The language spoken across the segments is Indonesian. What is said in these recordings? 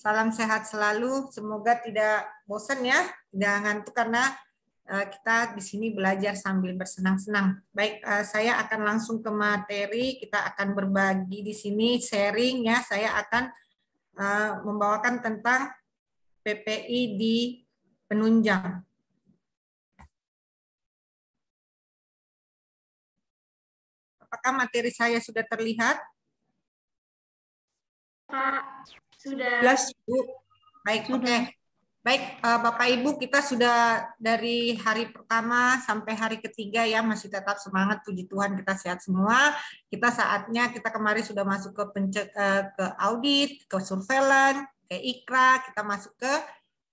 Salam sehat selalu. Semoga tidak bosan ya, tidak ngantuk karena kita di sini belajar sambil bersenang-senang. Baik, saya akan langsung ke materi. Kita akan berbagi di sini sharing ya. Saya akan membawakan tentang PPI di penunjang. Apakah materi saya sudah terlihat? Pak, sudah. Jelas, Bu. Baik, oke. Baik, Bapak Ibu, kita sudah dari hari pertama sampai hari ketiga ya, masih tetap semangat, puji Tuhan kita sehat semua. Kita kemarin sudah masuk ke ke audit, ke surveillance, ke IKRA, kita masuk ke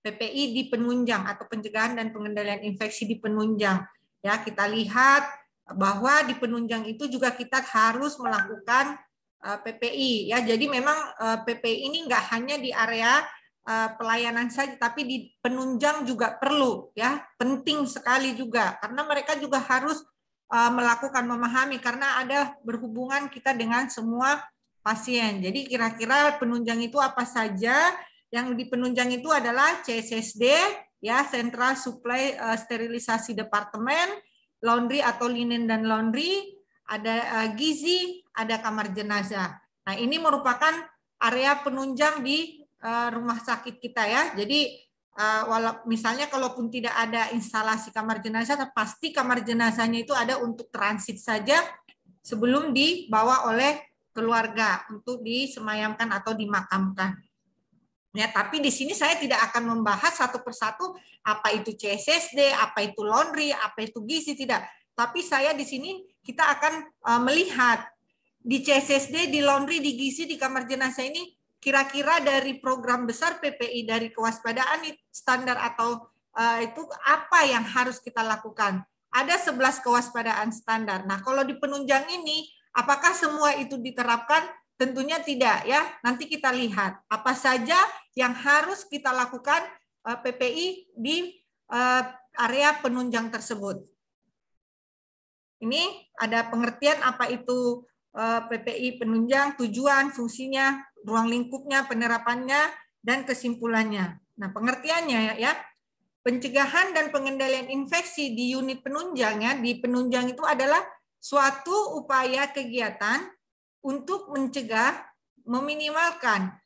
PPI di penunjang atau pencegahan dan pengendalian infeksi di penunjang. Ya, kita lihat bahwa di penunjang itu juga kita harus melakukan PPI ya. Jadi memang PPI ini nggak hanya di area pelayanan saja, tapi di penunjang juga perlu ya, penting sekali juga karena mereka juga harus melakukan memahami karena ada berhubungan kita dengan semua pasien. Jadi kira-kira penunjang itu apa saja? Yang di penunjang itu adalah CSSD ya, Central Supply Sterilisasi Departemen, laundry atau linen dan laundry, ada gizi, ada kamar jenazah. Nah, ini merupakan area penunjang di rumah sakit kita ya. Jadi misalnya kalaupun tidak ada instalasi kamar jenazah, pasti kamar jenazahnya itu ada untuk transit saja sebelum dibawa oleh keluarga untuk disemayamkan atau dimakamkan. Ya, tapi di sini saya tidak akan membahas satu persatu apa itu CSSD, apa itu laundry, apa itu gizi, tidak. Tapi saya di sini kita akan melihat di CSSD, di laundry, di gizi, di kamar jenazah ini kira-kira dari program besar PPI dari kewaspadaan standar atau itu apa yang harus kita lakukan. Ada 11 kewaspadaan standar. Nah, kalau di penunjang ini apakah semua itu diterapkan? Tentunya tidak ya. Nanti kita lihat apa saja yang harus kita lakukan PPI di area penunjang tersebut. Ini ada pengertian apa itu PPI penunjang, tujuan, fungsinya, ruang lingkupnya, penerapannya, dan kesimpulannya. Nah, pengertiannya ya, pencegahan dan pengendalian infeksi di unit penunjang ya, di penunjang itu adalah suatu upaya kegiatan untuk mencegah, meminimalkan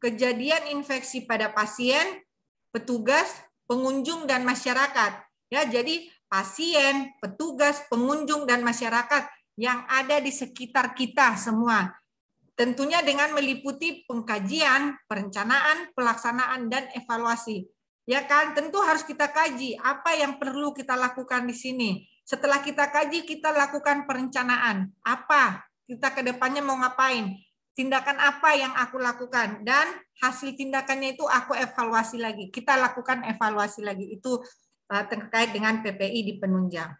kejadian infeksi pada pasien, petugas, pengunjung, dan masyarakat. Ya, jadi pasien, petugas, pengunjung, dan masyarakat yang ada di sekitar kita semua. Tentunya dengan meliputi pengkajian, perencanaan, pelaksanaan, dan evaluasi. Ya kan, tentu harus kita kaji apa yang perlu kita lakukan di sini. Setelah kita kaji, kita lakukan perencanaan. Apa kita ke depannya mau ngapain? Tindakan apa yang aku lakukan? Dan hasil tindakannya itu aku evaluasi lagi. Kita lakukan evaluasi lagi. Itu terkait dengan PPI di penunjang.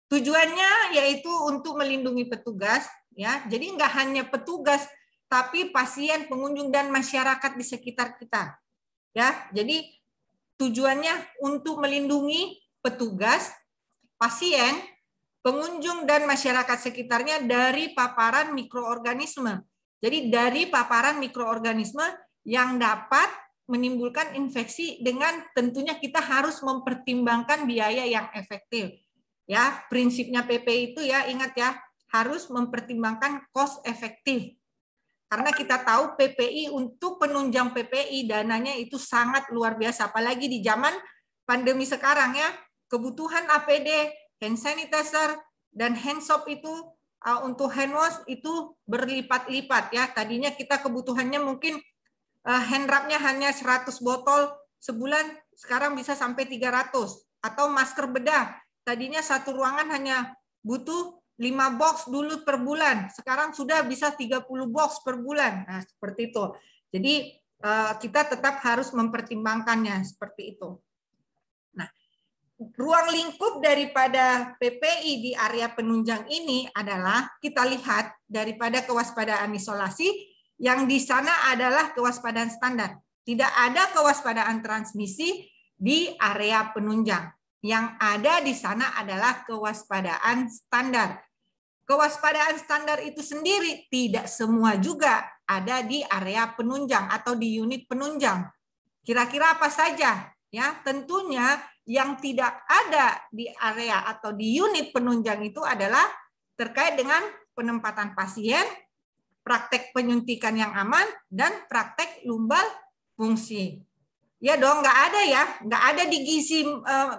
Tujuannya yaitu untuk melindungi petugas, ya. Jadi nggak hanya petugas, tapi pasien, pengunjung, dan masyarakat di sekitar kita. Ya, jadi tujuannya untuk melindungi petugas, pasien, pengunjung, dan masyarakat sekitarnya dari paparan mikroorganisme. Jadi dari paparan mikroorganisme yang dapat menimbulkan infeksi dengan tentunya kita harus mempertimbangkan biaya yang efektif. Ya, prinsipnya PPI itu ya, ingat ya, harus mempertimbangkan cost efektif. Karena kita tahu PPI untuk penunjang PPI dananya itu sangat luar biasa, apalagi di zaman pandemi sekarang ya, kebutuhan APD, hand sanitizer, dan hand soap itu untuk hand wash itu berlipat-lipat ya. Tadinya kita kebutuhannya mungkin hand rub-nya hanya 100 botol sebulan, sekarang bisa sampai 300. Atau masker bedah, tadinya satu ruangan hanya butuh 5 box dulu per bulan, sekarang sudah bisa 30 box per bulan. Nah, seperti itu. Jadi kita tetap harus mempertimbangkannya seperti itu. Nah, ruang lingkup daripada PPI di area penunjang ini adalah kita lihat daripada kewaspadaan isolasi yang di sana adalah kewaspadaan standar. Tidak ada kewaspadaan transmisi di area penunjang. Yang ada di sana adalah kewaspadaan standar. Kewaspadaan standar itu sendiri tidak semua juga ada di area penunjang atau di unit penunjang. Kira-kira apa saja? Ya, tentunya yang tidak ada di area atau di unit penunjang itu adalah terkait dengan penempatan pasien, praktek penyuntikan yang aman, dan praktek lumbal fungsi. Ya dong, nggak ada ya, nggak ada di gizi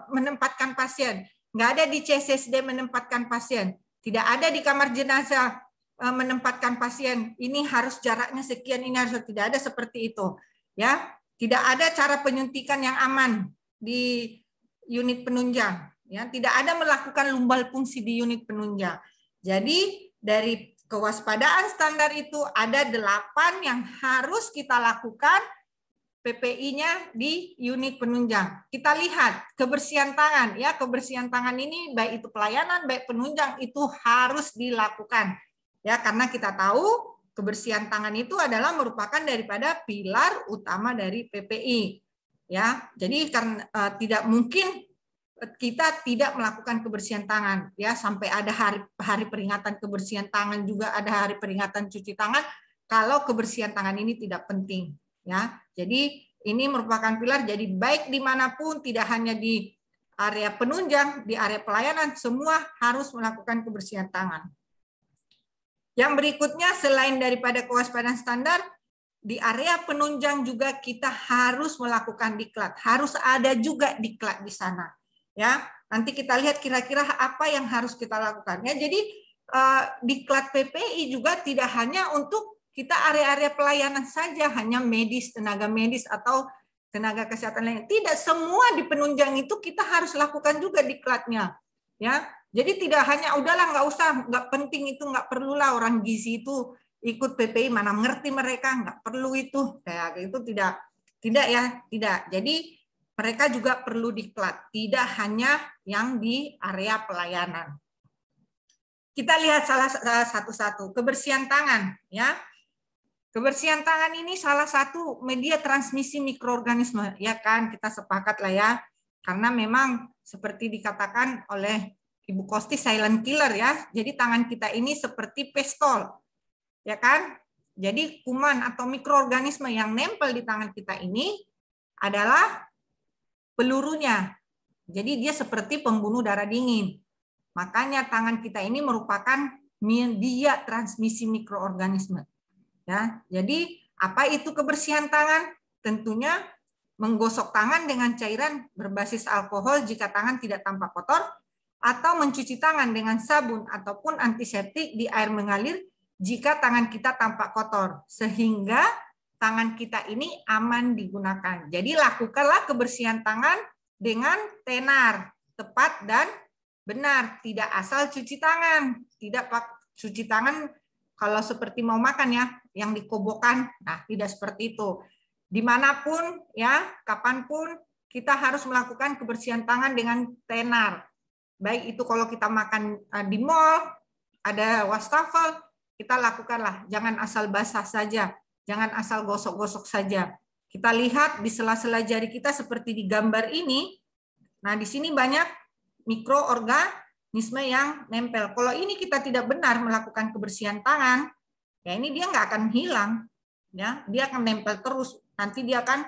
menempatkan pasien, nggak ada di CSSD menempatkan pasien, tidak ada di kamar jenazah menempatkan pasien. Ini harus jaraknya sekian, ini harus, tidak ada seperti itu. Ya, tidak ada cara penyuntikan yang aman di unit penunjang. Ya, tidak ada melakukan lumbal fungsi di unit penunjang. Jadi dari kewaspadaan standar itu ada 8 yang harus kita lakukan PPI-nya di unit penunjang. Kita lihat kebersihan tangan, ya, kebersihan tangan ini baik itu pelayanan, baik penunjang itu harus dilakukan, ya, karena kita tahu kebersihan tangan itu adalah merupakan daripada pilar utama dari PPI, ya. Jadi karena tidak mungkin kita tidak melakukan kebersihan tangan, ya, sampai ada hari peringatan kebersihan tangan, juga ada hari peringatan cuci tangan. Kalau kebersihan tangan ini tidak penting, ya. Jadi ini merupakan pilar, jadi baik dimanapun, tidak hanya di area penunjang, di area pelayanan, semua harus melakukan kebersihan tangan. Yang berikutnya, selain daripada kewaspadaan standar, di area penunjang juga kita harus melakukan diklat, harus ada juga diklat di sana. Ya, nanti kita lihat kira-kira apa yang harus kita lakukan. Ya, jadi diklat PPI juga tidak hanya untuk kita area-area pelayanan saja, hanya medis, tenaga medis, atau tenaga kesehatan lain. Tidak semua di penunjang itu kita harus lakukan juga diklatnya. Ya, jadi tidak hanya udahlah nggak usah, nggak penting itu, nggak perlulah orang gizi itu ikut PPI, mana mengerti mereka, nggak perlu itu. Kayak itu tidak ya, tidak. Jadi mereka juga perlu diklat, tidak hanya yang di area pelayanan. Kita lihat salah satu-satu, kebersihan tangan, ya. Kebersihan tangan ini salah satu media transmisi mikroorganisme, ya kan, kita sepakat lah ya, karena memang seperti dikatakan oleh Ibu Kosti silent killer ya, jadi tangan kita ini seperti pistol, ya kan, jadi kuman atau mikroorganisme yang nempel di tangan kita ini adalah pelurunya, jadi dia seperti pembunuh darah dingin, makanya tangan kita ini merupakan media transmisi mikroorganisme. Ya, jadi apa itu kebersihan tangan? Tentunya menggosok tangan dengan cairan berbasis alkohol jika tangan tidak tampak kotor, atau mencuci tangan dengan sabun ataupun antiseptik di air mengalir jika tangan kita tampak kotor, sehingga tangan kita ini aman digunakan. Jadi lakukanlah kebersihan tangan dengan tenar, tepat dan benar, tidak asal cuci tangan, tidak cuci tangan kalau seperti mau makan ya, yang dikobokan, nah tidak seperti itu. Dimanapun ya, kapanpun kita harus melakukan kebersihan tangan dengan tenar. Baik itu kalau kita makan di mall, ada wastafel, kita lakukanlah. Jangan asal basah saja, jangan asal gosok-gosok saja. Kita lihat di sela-sela jari kita seperti di gambar ini. Nah di sini banyak mikroorganisme yang nempel. Kalau ini kita tidak benar melakukan kebersihan tangan, ya ini dia nggak akan hilang, ya dia akan nempel terus. Nanti dia akan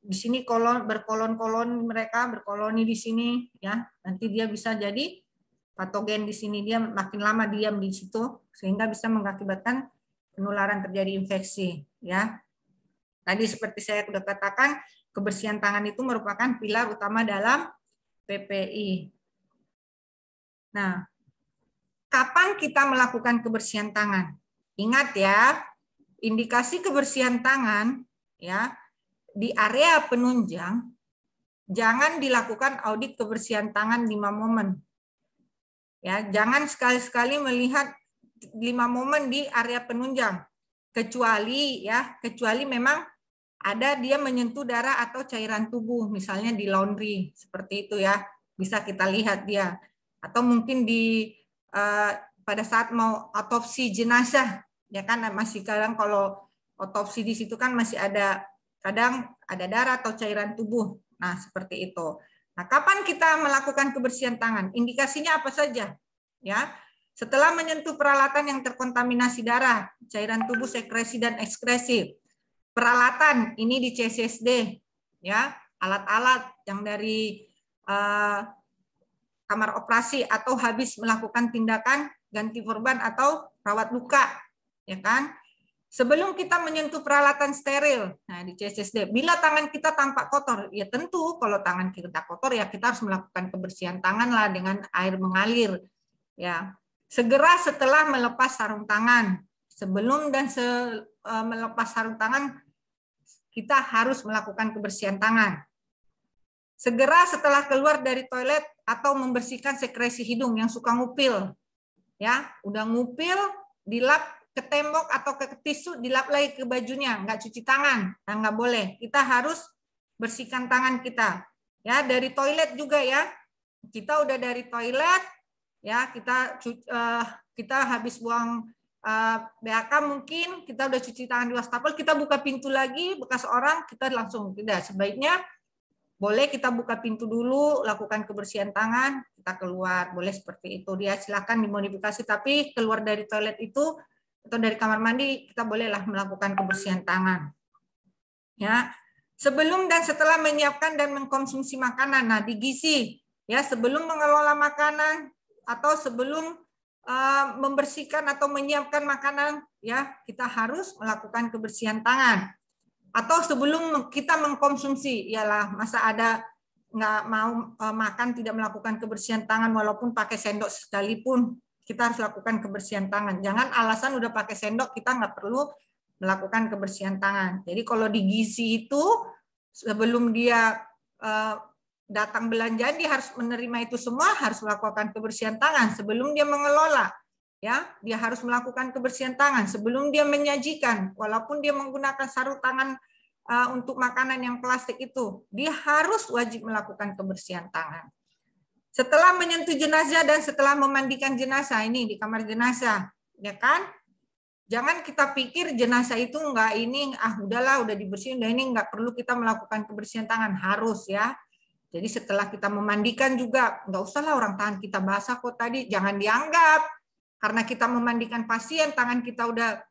di sini berkolon-kolon, mereka berkoloni di sini, ya nanti dia bisa jadi patogen di sini, dia makin lama diam di situ sehingga bisa mengakibatkan penularan, terjadi infeksi, ya. Tadi seperti saya sudah katakan, kebersihan tangan itu merupakan pilar utama dalam PPI. Nah, kapan kita melakukan kebersihan tangan? Ingat ya, indikasi kebersihan tangan ya di area penunjang jangan dilakukan audit kebersihan tangan 5 momen. Ya, jangan sekali-sekali melihat 5 momen di area penunjang. Kecuali memang ada dia menyentuh darah atau cairan tubuh, misalnya di laundry seperti itu ya, bisa kita lihat dia. Atau mungkin di pada saat mau otopsi jenazah, ya kan masih kadang kalau otopsi di situ kan masih ada kadang ada darah atau cairan tubuh. Nah, seperti itu. Nah, kapan kita melakukan kebersihan tangan? Indikasinya apa saja? Ya. Setelah menyentuh peralatan yang terkontaminasi darah, cairan tubuh sekresi dan ekskresi. Peralatan ini di CSSD, ya, alat-alat yang dari kamar operasi atau habis melakukan tindakan ganti korban atau rawat luka, ya kan? Sebelum kita menyentuh peralatan steril, nah di CSSD, bila tangan kita tampak kotor, ya tentu kalau tangan kita kotor ya kita harus melakukan kebersihan tangan lah dengan air mengalir, ya. Segera setelah melepas sarung tangan, sebelum dan melepas sarung tangan, kita harus melakukan kebersihan tangan. Segera setelah keluar dari toilet atau membersihkan sekresi hidung yang suka ngupil, ya, udah ngupil, dilap ke tembok atau ke tisu, dilap lagi ke bajunya, nggak cuci tangan, nah, nggak boleh. Kita harus bersihkan tangan kita. Ya, dari toilet juga ya. Kita udah dari toilet, ya kita habis buang BAK mungkin, kita udah cuci tangan di wastafel, kita buka pintu lagi, bekas orang, kita langsung tidak. Sebaiknya boleh kita buka pintu dulu, lakukan kebersihan tangan, kita keluar, boleh seperti itu. Dia silakan dimodifikasi, tapi keluar dari toilet itu atau dari kamar mandi kita bolehlah melakukan kebersihan tangan. Ya, sebelum dan setelah menyiapkan dan mengkonsumsi makanan. Nah, di gizi, ya, sebelum mengelola makanan atau sebelum membersihkan atau menyiapkan makanan, ya, kita harus melakukan kebersihan tangan. Atau sebelum kita mengkonsumsi, ialah masa ada nggak mau makan tidak melakukan kebersihan tangan walaupun pakai sendok sekalipun, kita harus lakukan kebersihan tangan. Jangan alasan udah pakai sendok kita nggak perlu melakukan kebersihan tangan. Jadi kalau di gizi itu sebelum dia datang belanja dia harus menerima itu semua, harus melakukan kebersihan tangan sebelum dia mengelola. Ya, dia harus melakukan kebersihan tangan sebelum dia menyajikan. Walaupun dia menggunakan sarung tangan untuk makanan yang plastik itu, dia harus wajib melakukan kebersihan tangan. Setelah menyentuh jenazah dan setelah memandikan jenazah, ini di kamar jenazah, ya kan? Jangan kita pikir jenazah itu enggak ini, udahlah, udah dibersihin, udah ini enggak perlu kita melakukan kebersihan tangan, harus ya. Jadi setelah kita memandikan juga, enggak usahlah orang tangan kita basah kok tadi, jangan dianggap karena kita memandikan pasien, tangan kita udah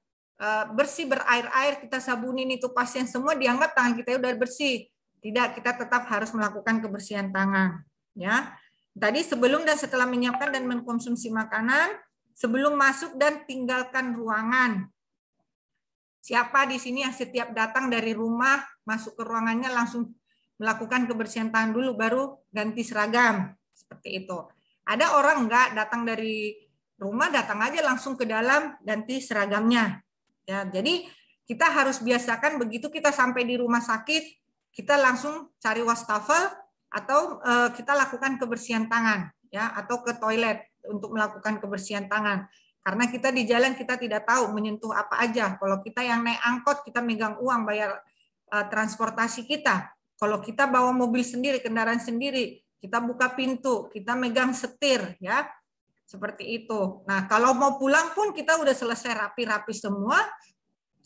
bersih berair-air, kita sabunin itu pasien semua, dianggap tangan kita udah bersih. Tidak, kita tetap harus melakukan kebersihan tangan, ya. Tadi sebelum dan setelah menyiapkan dan mengkonsumsi makanan, sebelum masuk dan tinggalkan ruangan. Siapa di sini yang setiap datang dari rumah, masuk ke ruangannya langsung melakukan kebersihan tangan dulu, baru ganti seragam. Seperti itu. Ada orang enggak datang dari rumah, datang aja langsung ke dalam, ganti seragamnya. Ya, jadi kita harus biasakan begitu kita sampai di rumah sakit, kita langsung cari wastafel, atau kita lakukan kebersihan tangan, ya, atau ke toilet untuk melakukan kebersihan tangan. Karena kita di jalan kita tidak tahu menyentuh apa aja. Kalau kita yang naik angkot kita megang uang bayar transportasi kita. Kalau kita bawa mobil sendiri, kendaraan sendiri, kita buka pintu, kita megang setir, ya, seperti itu. Nah, kalau mau pulang pun kita udah selesai rapi-rapi semua.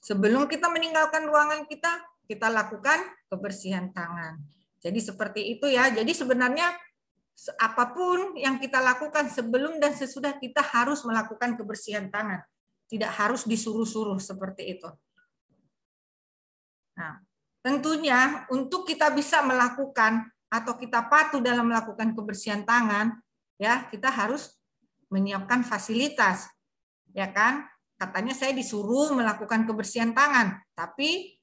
Sebelum kita meninggalkan ruangan kita lakukan kebersihan tangan. Jadi seperti itu ya. Jadi sebenarnya apapun yang kita lakukan sebelum dan sesudah kita harus melakukan kebersihan tangan. Tidak harus disuruh-suruh seperti itu. Nah, tentunya untuk kita bisa melakukan atau kita patuh dalam melakukan kebersihan tangan, ya, kita harus menyiapkan fasilitas. Ya kan? Katanya saya disuruh melakukan kebersihan tangan, tapi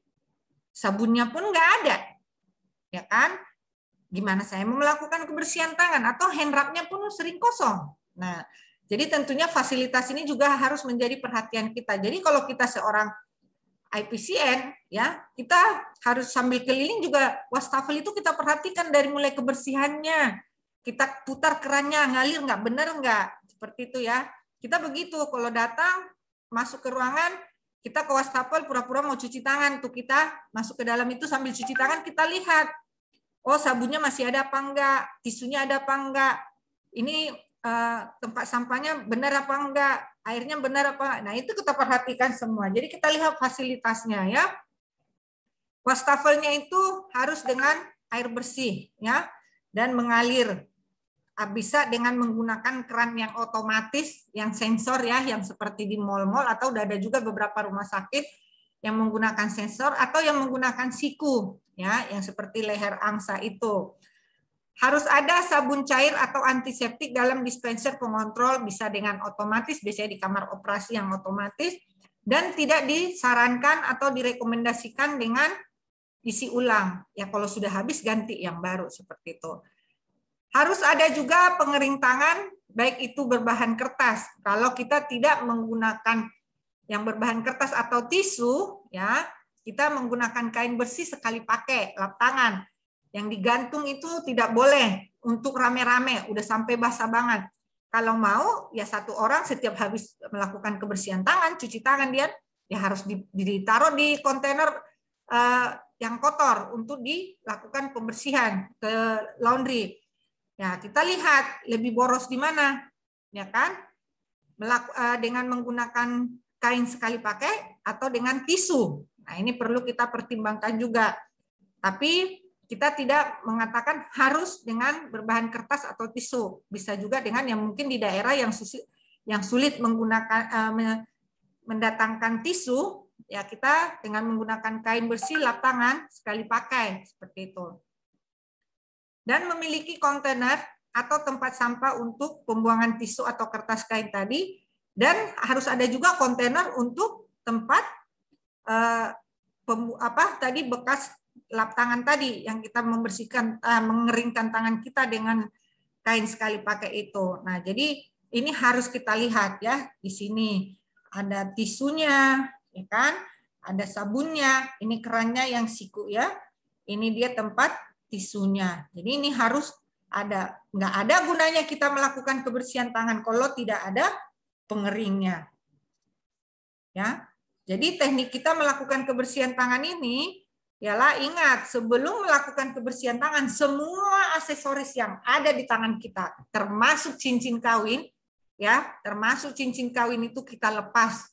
sabunnya pun nggak ada. Ya kan? Gimana saya mau melakukan kebersihan tangan atau hand rub-nya pun sering kosong. Nah, jadi tentunya fasilitas ini juga harus menjadi perhatian kita. Jadi kalau kita seorang IPCN, ya, kita harus sambil keliling juga wastafel itu kita perhatikan dari mulai kebersihannya. Kita putar kerannya, ngalir nggak, benar nggak, seperti itu ya. Kita begitu kalau datang masuk ke ruangan, kita ke wastafel pura-pura mau cuci tangan, tuh kita masuk ke dalam itu sambil cuci tangan kita lihat. Oh, sabunnya masih ada apa enggak? Tisunya ada apa enggak? Ini tempat sampahnya benar apa enggak? Airnya benar apa? Nah, itu kita perhatikan semua. Jadi kita lihat fasilitasnya ya. Wastafelnya itu harus dengan air bersih ya dan mengalir. bisa dengan menggunakan keran yang otomatis, yang sensor ya, yang seperti di mal-mal, atau udah ada juga beberapa rumah sakit yang menggunakan sensor atau yang menggunakan siku ya, yang seperti leher angsa itu. Harus ada sabun cair atau antiseptik dalam dispenser pengontrol, bisa dengan otomatis, biasanya di kamar operasi yang otomatis, dan tidak disarankan atau direkomendasikan dengan isi ulang. Ya kalau sudah habis ganti yang baru seperti itu. Harus ada juga pengering tangan, baik itu berbahan kertas. Kalau kita tidak menggunakan yang berbahan kertas atau tisu, ya kita menggunakan kain bersih sekali pakai, lap tangan. Yang digantung itu tidak boleh untuk rame-rame, udah sampai basah banget. Kalau mau, ya satu orang setiap habis melakukan kebersihan tangan, cuci tangan dia, ya harus ditaruh di kontainer yang kotor untuk dilakukan pembersihan ke laundry. Ya, kita lihat lebih boros di mana, ya kan? Dengan menggunakan kain sekali pakai atau dengan tisu. Nah, ini perlu kita pertimbangkan juga. Tapi kita tidak mengatakan harus dengan berbahan kertas atau tisu. Bisa juga dengan yang mungkin di daerah yang sulit menggunakan mendatangkan tisu, ya kita dengan menggunakan kain bersih lap tangan sekali pakai seperti itu. Dan memiliki kontainer atau tempat sampah untuk pembuangan tisu atau kertas kain tadi, dan harus ada juga kontainer untuk tempat bekas lap tangan tadi yang kita membersihkan, mengeringkan tangan kita dengan kain sekali pakai itu. Nah, jadi ini harus kita lihat ya, di sini ada tisunya, ya kan? Ada sabunnya, ini kerannya yang siku ya. Ini dia tempat tisunya. Jadi ini harus ada. Nggak ada gunanya kita melakukan kebersihan tangan kalau tidak ada pengeringnya. Ya. Jadi teknik kita melakukan kebersihan tangan ini ialah ingat, sebelum melakukan kebersihan tangan, semua aksesoris yang ada di tangan kita, termasuk cincin kawin, ya, termasuk cincin kawin itu kita lepas.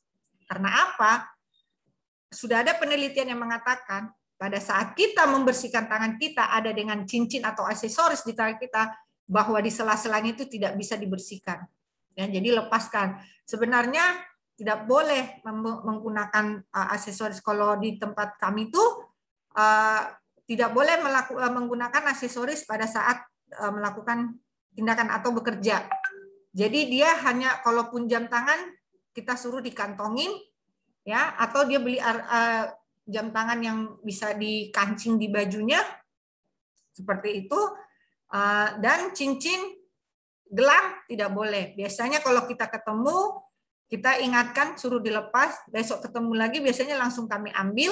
Karena apa? Sudah ada penelitian yang mengatakan pada saat kita membersihkan tangan kita ada dengan cincin atau aksesoris di tangan kita, bahwa di sela-selanya itu tidak bisa dibersihkan. Ya, jadi lepaskan. Sebenarnya tidak boleh menggunakan aksesoris. Kalau di tempat kami itu tidak boleh menggunakan aksesoris pada saat melakukan tindakan atau bekerja. Jadi dia hanya kalaupun jam tangan kita suruh dikantongin, ya, atau dia beli jam tangan yang bisa dikancing di bajunya seperti itu, dan cincin, gelang tidak boleh. Biasanya kalau kita ketemu, kita ingatkan suruh dilepas, besok ketemu lagi biasanya langsung kami ambil,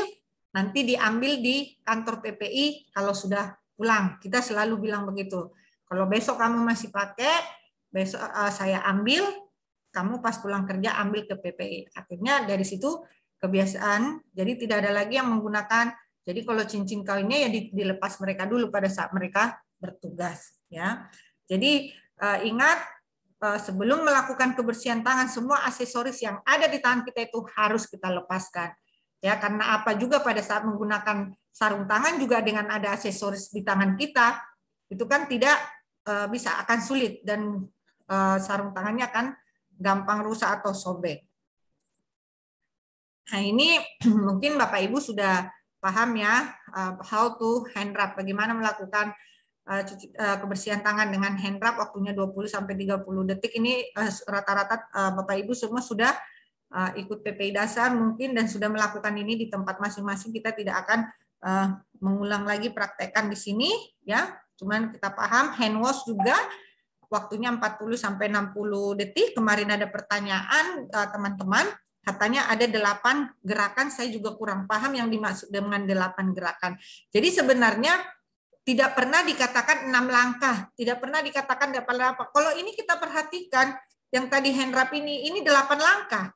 nanti diambil di kantor PPI kalau sudah pulang. Kita selalu bilang begitu. Kalau besok kamu masih pakai, besok saya ambil, kamu pas pulang kerja ambil ke PPI. Akhirnya dari situ kebiasaan, jadi tidak ada lagi yang menggunakan. Jadi kalau cincin kawinnya ya dilepas mereka dulu pada saat mereka bertugas. Ya, jadi ingat, sebelum melakukan kebersihan tangan, semua aksesoris yang ada di tangan kita itu harus kita lepaskan. Ya, karena apa juga pada saat menggunakan sarung tangan juga dengan ada aksesoris di tangan kita, itu kan tidak bisa, akan sulit, dan sarung tangannya akan gampang rusak atau sobek. Nah, ini mungkin Bapak Ibu sudah paham ya, how to hand rub, bagaimana melakukan kebersihan tangan dengan hand rub, waktunya 20-30 detik. Ini rata-rata Bapak Ibu semua sudah ikut PPI dasar mungkin dan sudah melakukan ini di tempat masing-masing. Kita tidak akan mengulang lagi praktekkan di sini ya. Cuman kita paham hand wash juga waktunya 40-60 detik. Kemarin ada pertanyaan teman-teman, katanya ada 8 gerakan, saya juga kurang paham yang dimaksud dengan 8 gerakan. Jadi sebenarnya tidak pernah dikatakan 6 langkah, tidak pernah dikatakan 8 langkah. Kalau ini kita perhatikan, yang tadi hand rub ini 8 langkah.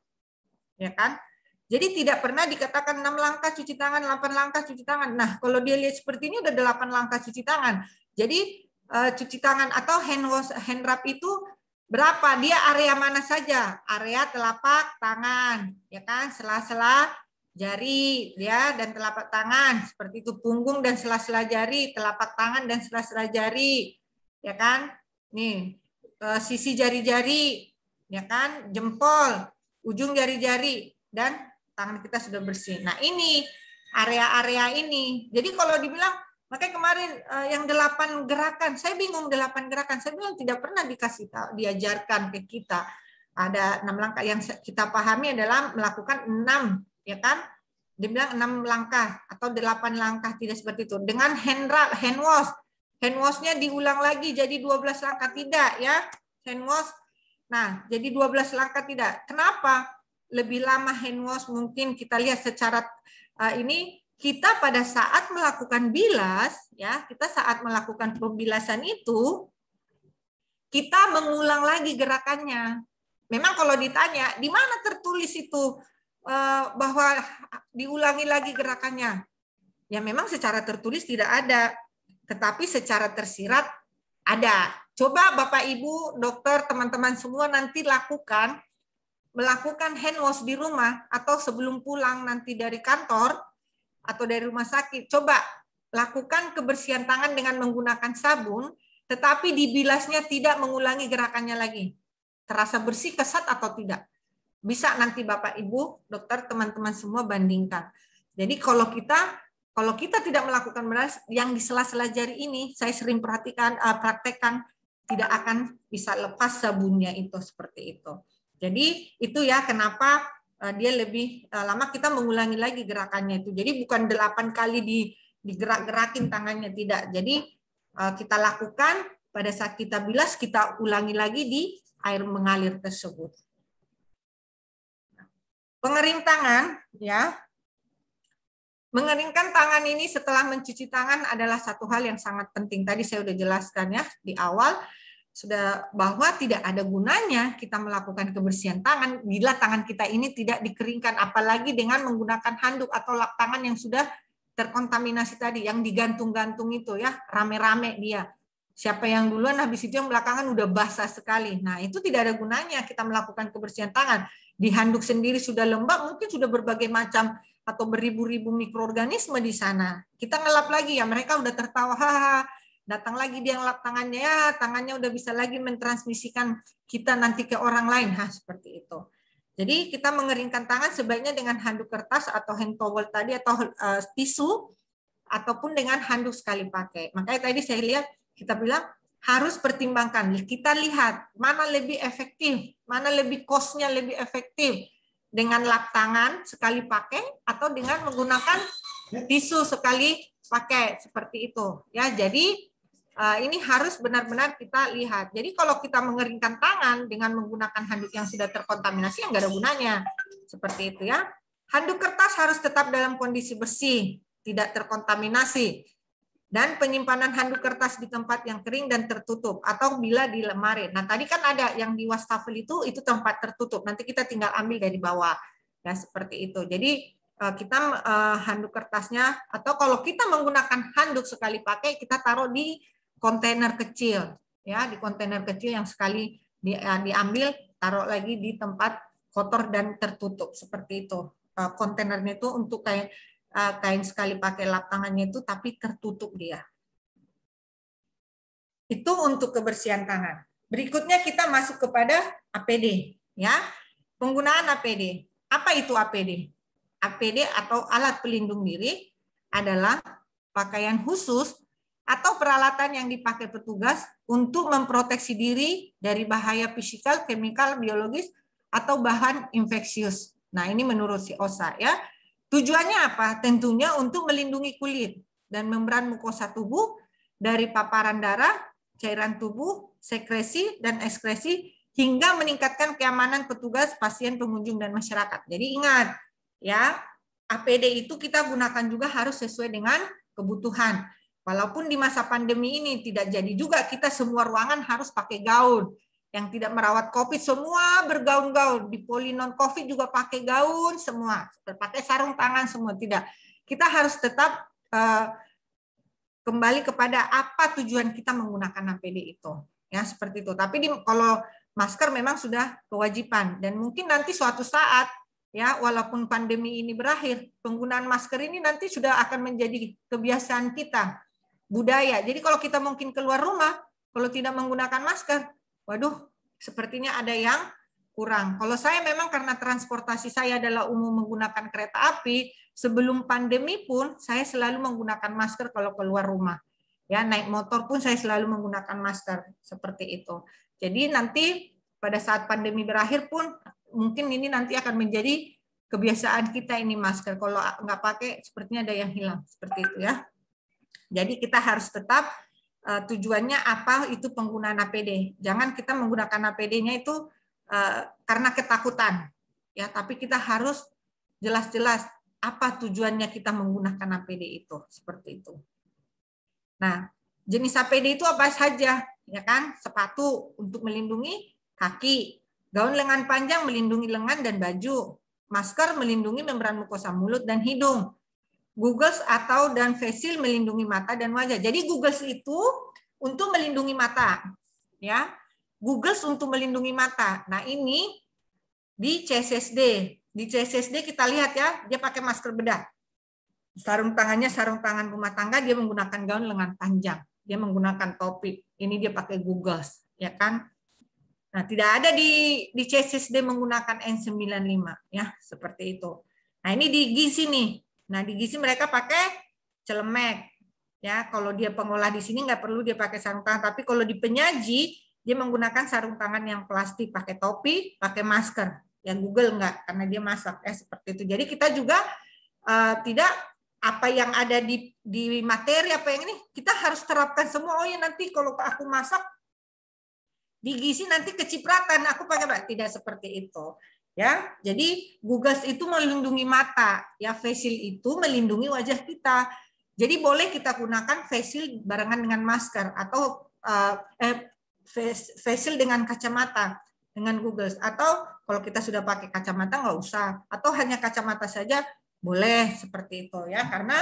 Ya kan? Jadi tidak pernah dikatakan 6 langkah cuci tangan, 8 langkah cuci tangan. Nah, kalau dia lihat seperti ini udah 8 langkah cuci tangan. Jadi cuci tangan atau hand rub itu berapa? Dia area mana saja? Area telapak tangan, ya kan? Sela-sela jari ya, dan telapak tangan seperti itu, punggung dan sela-sela jari, telapak tangan dan sela-sela jari, ya kan? nih sisi jari-jari, ya kan, jempol, ujung jari-jari, dan tangan kita sudah bersih. Nah ini area-area ini. Jadi kalau dibilang, makanya kemarin yang 8 gerakan, saya bingung 8 gerakan. Saya bilang tidak pernah dikasih tahu, diajarkan ke kita. Ada 6 langkah yang kita pahami adalah melakukan 6, ya kan? Dibilang 6 langkah atau 8 langkah, tidak seperti itu. Dengan hand wash. Hand wash-nya diulang lagi jadi 12 langkah, tidak ya. Hand wash. Nah, jadi 12 langkah tidak. Kenapa? Lebih lama hand wash, mungkin kita lihat secara ini kita pada saat melakukan bilas ya, kita saat melakukan pembilasan itu kita mengulang lagi gerakannya. Memang kalau ditanya di mana tertulis itu bahwa diulangi lagi gerakannya, ya memang secara tertulis tidak ada, tetapi secara tersirat ada. Coba Bapak Ibu, dokter, teman-teman semua nanti melakukan hand wash di rumah atau sebelum pulang nanti dari kantor atau dari rumah sakit. Coba lakukan kebersihan tangan dengan menggunakan sabun, tetapi dibilasnya tidak mengulangi gerakannya lagi. Terasa bersih, kesat atau tidak? Bisa nanti Bapak Ibu, dokter, teman-teman semua bandingkan. Jadi kalau kita tidak melakukan bilas yang di sela-sela jari ini, saya sering praktekkan, tidak akan bisa lepas sabunnya itu seperti itu. Jadi itu ya kenapa dia lebih lama kita mengulangi lagi gerakannya itu. Jadi bukan 8 kali digerak-gerakin tangannya, tidak. Jadi kita lakukan pada saat kita bilas, kita ulangi lagi di air mengalir tersebut. Pengering tangan, ya. Mengeringkan tangan ini setelah mencuci tangan adalah satu hal yang sangat penting. Tadi saya sudah jelaskan ya di awal, sudah bahwa tidak ada gunanya kita melakukan kebersihan tangan bila tangan kita ini tidak dikeringkan, apalagi dengan menggunakan handuk atau lap tangan yang sudah terkontaminasi tadi, yang digantung-gantung itu ya, rame-rame dia. Siapa yang duluan, habis itu yang belakangan udah basah sekali. Nah, itu tidak ada gunanya kita melakukan kebersihan tangan. Di handuk sendiri sudah lembab, mungkin sudah berbagai macam atau beribu-ribu mikroorganisme di sana. Kita ngelap lagi ya, mereka udah tertawa, haha, datang lagi dia ngelap tangannya, ya tangannya udah bisa lagi mentransmisikan kita nanti ke orang lain, seperti itu. Jadi kita mengeringkan tangan sebaiknya dengan handuk kertas atau hand towel tadi atau tisu, ataupun dengan handuk sekali pakai. Makanya tadi saya lihat, kita bilang harus pertimbangkan. Kita lihat mana lebih efektif, mana lebih cost-nya lebih efektif, dengan lap tangan sekali pakai atau dengan menggunakan tisu sekali pakai, seperti itu. Ya, jadi ini harus benar-benar kita lihat. Jadi kalau kita mengeringkan tangan dengan menggunakan handuk yang sudah terkontaminasi, yang nggak ada gunanya. Seperti itu ya. Handuk kertas harus tetap dalam kondisi bersih, tidak terkontaminasi. Dan penyimpanan handuk kertas di tempat yang kering dan tertutup, atau bila di lemari. Nah, tadi kan ada yang di wastafel itu tempat tertutup. Nanti kita tinggal ambil dari bawah. Ya, seperti itu. Jadi kita handuk kertasnya, atau kalau kita menggunakan handuk sekali pakai, kita taruh di kontainer kecil. Ya, di kontainer kecil yang sekali diambil, taruh lagi di tempat kotor dan tertutup. Seperti itu. Kontainernya itu untuk kain sekali pakai lap tangannya itu, tapi tertutup dia. Itu untuk kebersihan tangan. Berikutnya kita masuk kepada APD, ya. Penggunaan APD. Apa itu APD? APD atau alat pelindung diri adalah pakaian khusus atau peralatan yang dipakai petugas untuk memproteksi diri dari bahaya fisikal, kimikal, biologis, atau bahan infeksius. Nah, ini menurut si OSHA ya. Tujuannya apa? Tentunya untuk melindungi kulit dan membran mukosa tubuh dari paparan darah, cairan tubuh, sekresi, dan ekskresi, hingga meningkatkan keamanan petugas, pasien, pengunjung, dan masyarakat. Jadi ingat, ya, APD itu kita gunakan juga harus sesuai dengan kebutuhan. Walaupun di masa pandemi ini tidak jadi juga kita semua ruangan harus pakai gaun. Yang tidak merawat COVID semua bergaun-gaun, di poli non-COVID juga pakai gaun semua, pakai sarung tangan semua, tidak. Kita harus tetap kembali kepada apa tujuan kita menggunakan APD itu, ya seperti itu. Tapi kalau masker memang sudah kewajiban, dan mungkin nanti suatu saat, ya walaupun pandemi ini berakhir, penggunaan masker ini nanti sudah akan menjadi kebiasaan kita, budaya. Jadi kalau kita mungkin keluar rumah, Kalau tidak menggunakan masker, waduh, sepertinya ada yang kurang. Kalau saya memang karena transportasi saya adalah umum menggunakan kereta api, sebelum pandemi pun saya selalu menggunakan masker kalau keluar rumah. Ya, naik motor pun saya selalu menggunakan masker seperti itu. Jadi nanti pada saat pandemi berakhir pun mungkin ini nanti akan menjadi kebiasaan kita ini masker. Kalau nggak pakai sepertinya ada yang hilang seperti itu ya. Jadi kita harus tetap tujuannya apa itu penggunaan APD. Jangan kita menggunakan APD-nya itu karena ketakutan, ya. Tapi kita harus jelas-jelas apa tujuannya kita menggunakan APD itu, seperti itu. Nah, jenis APD itu apa saja, ya kan? Sepatu untuk melindungi kaki, gaun lengan panjang melindungi lengan dan baju, masker melindungi membran mukosa mulut dan hidung. Googles atau dan face shield melindungi mata dan wajah. Jadi Googles itu untuk melindungi mata, ya. Googles untuk melindungi mata. Nah ini di CSSD, kita lihat ya, dia pakai masker bedah. Sarung tangannya sarung tangan rumah tangga, dia menggunakan gaun lengan panjang, dia menggunakan topi. Ini dia pakai Googles, ya kan. Nah tidak ada di CSSD menggunakan N95, ya seperti itu. Nah ini di gizi nih. Nah, di gizi mereka pakai celemek. Ya, kalau dia pengolah di sini nggak perlu dia pakai sarung tangan, tapi kalau di penyaji dia menggunakan sarung tangan yang plastik, pakai topi, pakai masker. Yang Google nggak, karena dia masak ya seperti itu. Jadi kita juga tidak apa yang ada di materi apa yang ini kita harus terapkan semua. Oh ya nanti kalau aku masak di gizi nanti kecipratan, aku pakai tidak seperti itu. Ya, jadi Googles itu melindungi mata, ya face shield itu melindungi wajah kita. Jadi boleh kita gunakan face shield barengan dengan masker atau face shield dengan kacamata dengan Googles, atau kalau kita sudah pakai kacamata nggak usah, atau hanya kacamata saja boleh seperti itu ya, karena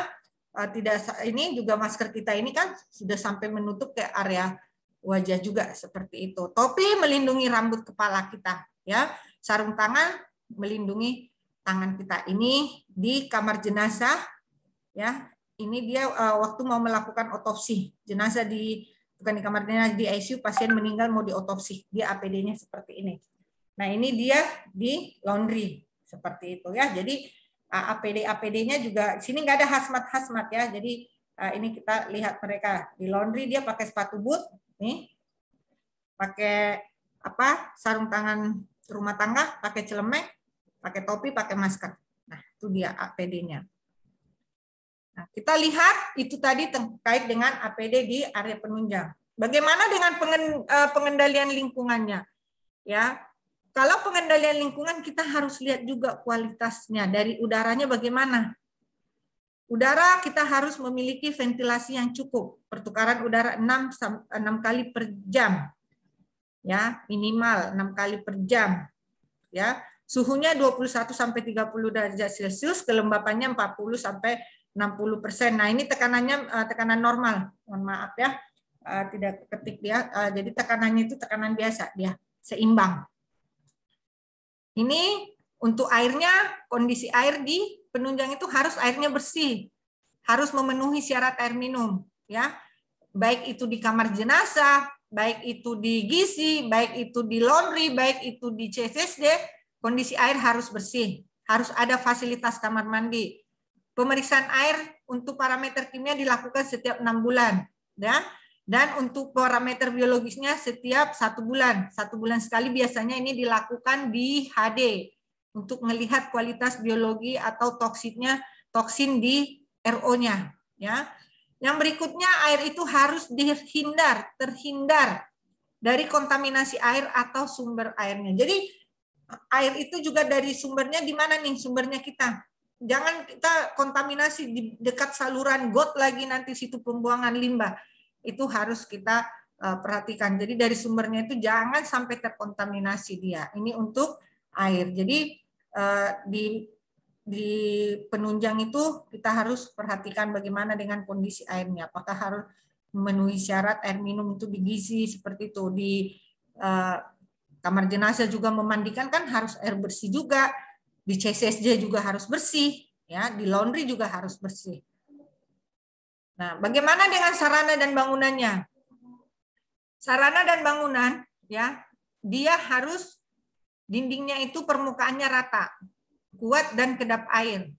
tidak ini juga masker kita ini kan sudah sampai menutup ke area wajah juga seperti itu. Topi melindungi rambut kepala kita ya. Sarung tangan melindungi tangan kita. Ini di kamar jenazah ya. Ini dia waktu mau melakukan otopsi jenazah bukan di kamar jenazah, di ICU, pasien meninggal mau diotopsi. Dia APD-nya seperti ini. Nah, ini dia di laundry seperti itu ya. Jadi APD-nya juga sini nggak ada hazmat ya. Jadi ini kita lihat mereka di laundry, dia pakai sepatu boot nih. Pakai sarung tangan rumah tangga, pakai celemek, pakai topi, pakai masker. Nah, itu dia APD-nya. Nah, kita lihat itu tadi terkait dengan APD di area penunjang. Bagaimana dengan pengendalian lingkungannya? Ya, kalau pengendalian lingkungan kita harus lihat juga kualitasnya dari udaranya bagaimana. Udara kita harus memiliki ventilasi yang cukup, pertukaran udara 6 kali per jam. Ya, minimal 6 kali per jam. Ya, suhunya 21 sampai 30 derajat Celcius, kelembapannya 40 sampai 60%. Nah, ini tekanannya tekanan normal. Mohon maaf ya. Tidak ketik dia. Jadi tekanannya itu tekanan biasa dia, seimbang. Ini untuk airnya, kondisi air di penunjang itu harus airnya bersih. Harus memenuhi syarat air minum, ya. Baik itu di kamar jenazah, baik itu di gizi, baik itu di laundry, baik itu di CSSD, kondisi air harus bersih, harus ada fasilitas kamar mandi. Pemeriksaan air untuk parameter kimia dilakukan setiap 6 bulan, ya. Dan untuk parameter biologisnya setiap 1 bulan. 1 bulan sekali biasanya ini dilakukan di HD untuk melihat kualitas biologi atau toksin di RO-nya, ya. Yang berikutnya, air itu harus terhindar dari kontaminasi air atau sumber airnya. Jadi air itu juga dari sumbernya di mana nih sumbernya kita. Jangan kita kontaminasi di dekat saluran got lagi nanti situ pembuangan limbah. Itu harus kita perhatikan. Jadi dari sumbernya itu jangan sampai terkontaminasi dia. Ini untuk air. Jadi di penunjang itu kita harus perhatikan bagaimana dengan kondisi airnya. Apakah harus memenuhi syarat air minum itu di gizi seperti itu. Di kamar jenazah juga memandikan kan harus air bersih juga. Di CSSD juga harus bersih. Ya, di laundry juga harus bersih. Nah, bagaimana dengan sarana dan bangunannya? Sarana dan bangunan, ya, dia harus dindingnya itu permukaannya rata, kuat dan kedap air.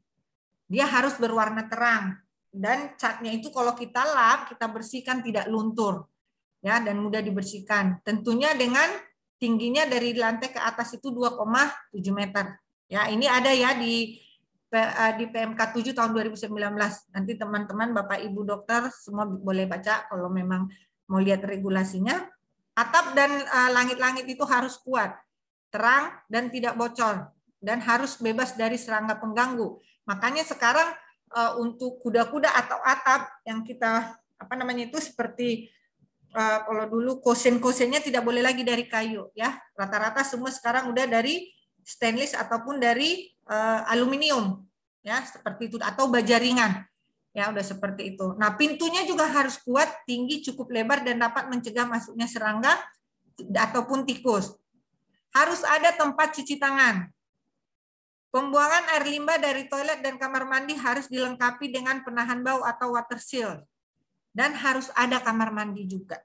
Dia harus berwarna terang dan catnya itu kalau kita lap, kita bersihkan tidak luntur, ya, dan mudah dibersihkan. Tentunya dengan tingginya dari lantai ke atas itu 2,7 meter. Ya, ini ada ya di PMK 7 tahun 2019. Nanti teman-teman Bapak Ibu dokter semua boleh baca kalau memang mau lihat regulasinya. Atap dan langit-langit itu harus kuat, terang dan tidak bocor, dan harus bebas dari serangga pengganggu. Makanya sekarang untuk kuda-kuda atau atap yang kita itu seperti kalau dulu kosen-kosennya tidak boleh lagi dari kayu, ya. Rata-rata semua sekarang udah dari stainless ataupun dari aluminium, ya, seperti itu, atau baja ringan. Ya, udah seperti itu. Nah, pintunya juga harus kuat, tinggi, cukup lebar, dan dapat mencegah masuknya serangga ataupun tikus. Harus ada tempat cuci tangan. Pembuangan air limbah dari toilet dan kamar mandi harus dilengkapi dengan penahan bau atau water seal. Dan harus ada kamar mandi juga.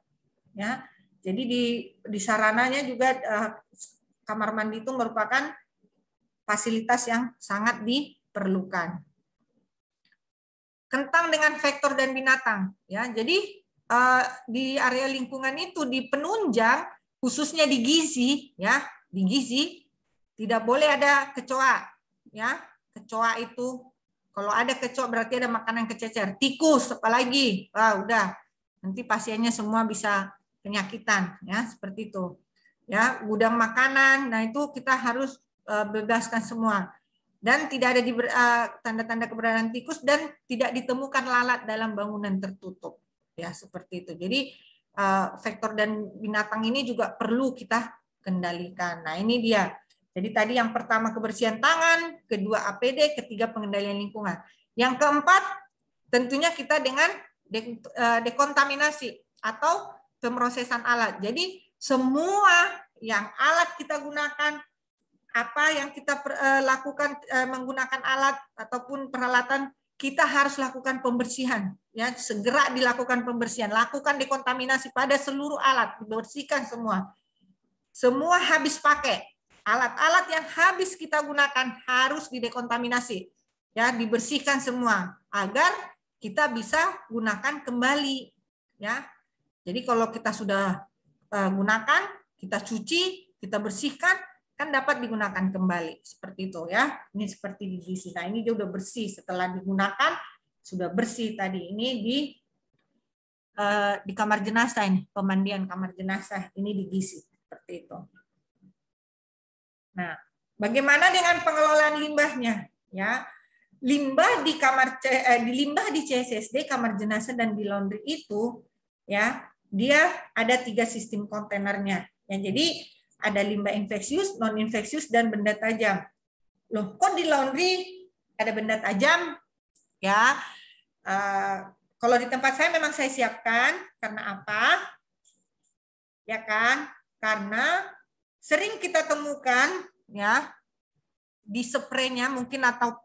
Ya, jadi di sarananya juga kamar mandi itu merupakan fasilitas yang sangat diperlukan. Kentang dengan vektor dan binatang, ya. Jadi di area lingkungan itu di penunjang, khususnya di gizi, ya, di gizi tidak boleh ada kecoa, ya. Kecoa itu kalau ada kecoa berarti ada makanan kececer. Tikus apalagi, wah udah nanti pasiennya semua bisa penyakitan, ya, seperti itu. Ya, gudang makanan, nah itu kita harus bebaskan semua. Dan tidak ada tanda-tanda keberadaan tikus dan tidak ditemukan lalat dalam bangunan tertutup, ya, seperti itu. Jadi vektor dan binatang ini juga perlu kita kendalikan. Nah, ini dia. Jadi tadi yang pertama kebersihan tangan, kedua APD, ketiga pengendalian lingkungan. Yang keempat tentunya kita dengan dekontaminasi atau pemrosesan alat. Jadi semua yang alat kita gunakan, apa yang kita lakukan menggunakan alat ataupun peralatan, kita harus lakukan pembersihan, ya, segera dilakukan pembersihan, lakukan dekontaminasi pada seluruh alat, dibersihkan semua. Semua habis pakai, alat-alat yang habis kita gunakan harus didekontaminasi, ya, dibersihkan semua agar kita bisa gunakan kembali, ya. Jadi kalau kita sudah gunakan, kita cuci, kita bersihkan, kan dapat digunakan kembali, seperti itu, ya. Ini seperti di gizi. Nah, ini dia udah bersih setelah digunakan, sudah bersih tadi. Ini di kamar jenazah, ini pemandian kamar jenazah, ini di gizi, seperti itu. Nah, bagaimana dengan pengelolaan limbahnya, ya? Limbah di limbah di CSSD, kamar jenazah dan di laundry itu, ya, dia ada 3 sistem kontainernya. Ya, jadi ada limbah infeksius, non-infeksius, dan benda tajam. Loh, kok di laundry ada benda tajam? Ya, kalau di tempat saya memang saya siapkan. Karena apa? Ya kan? Karena sering kita temukan, ya, di spraynya mungkin atau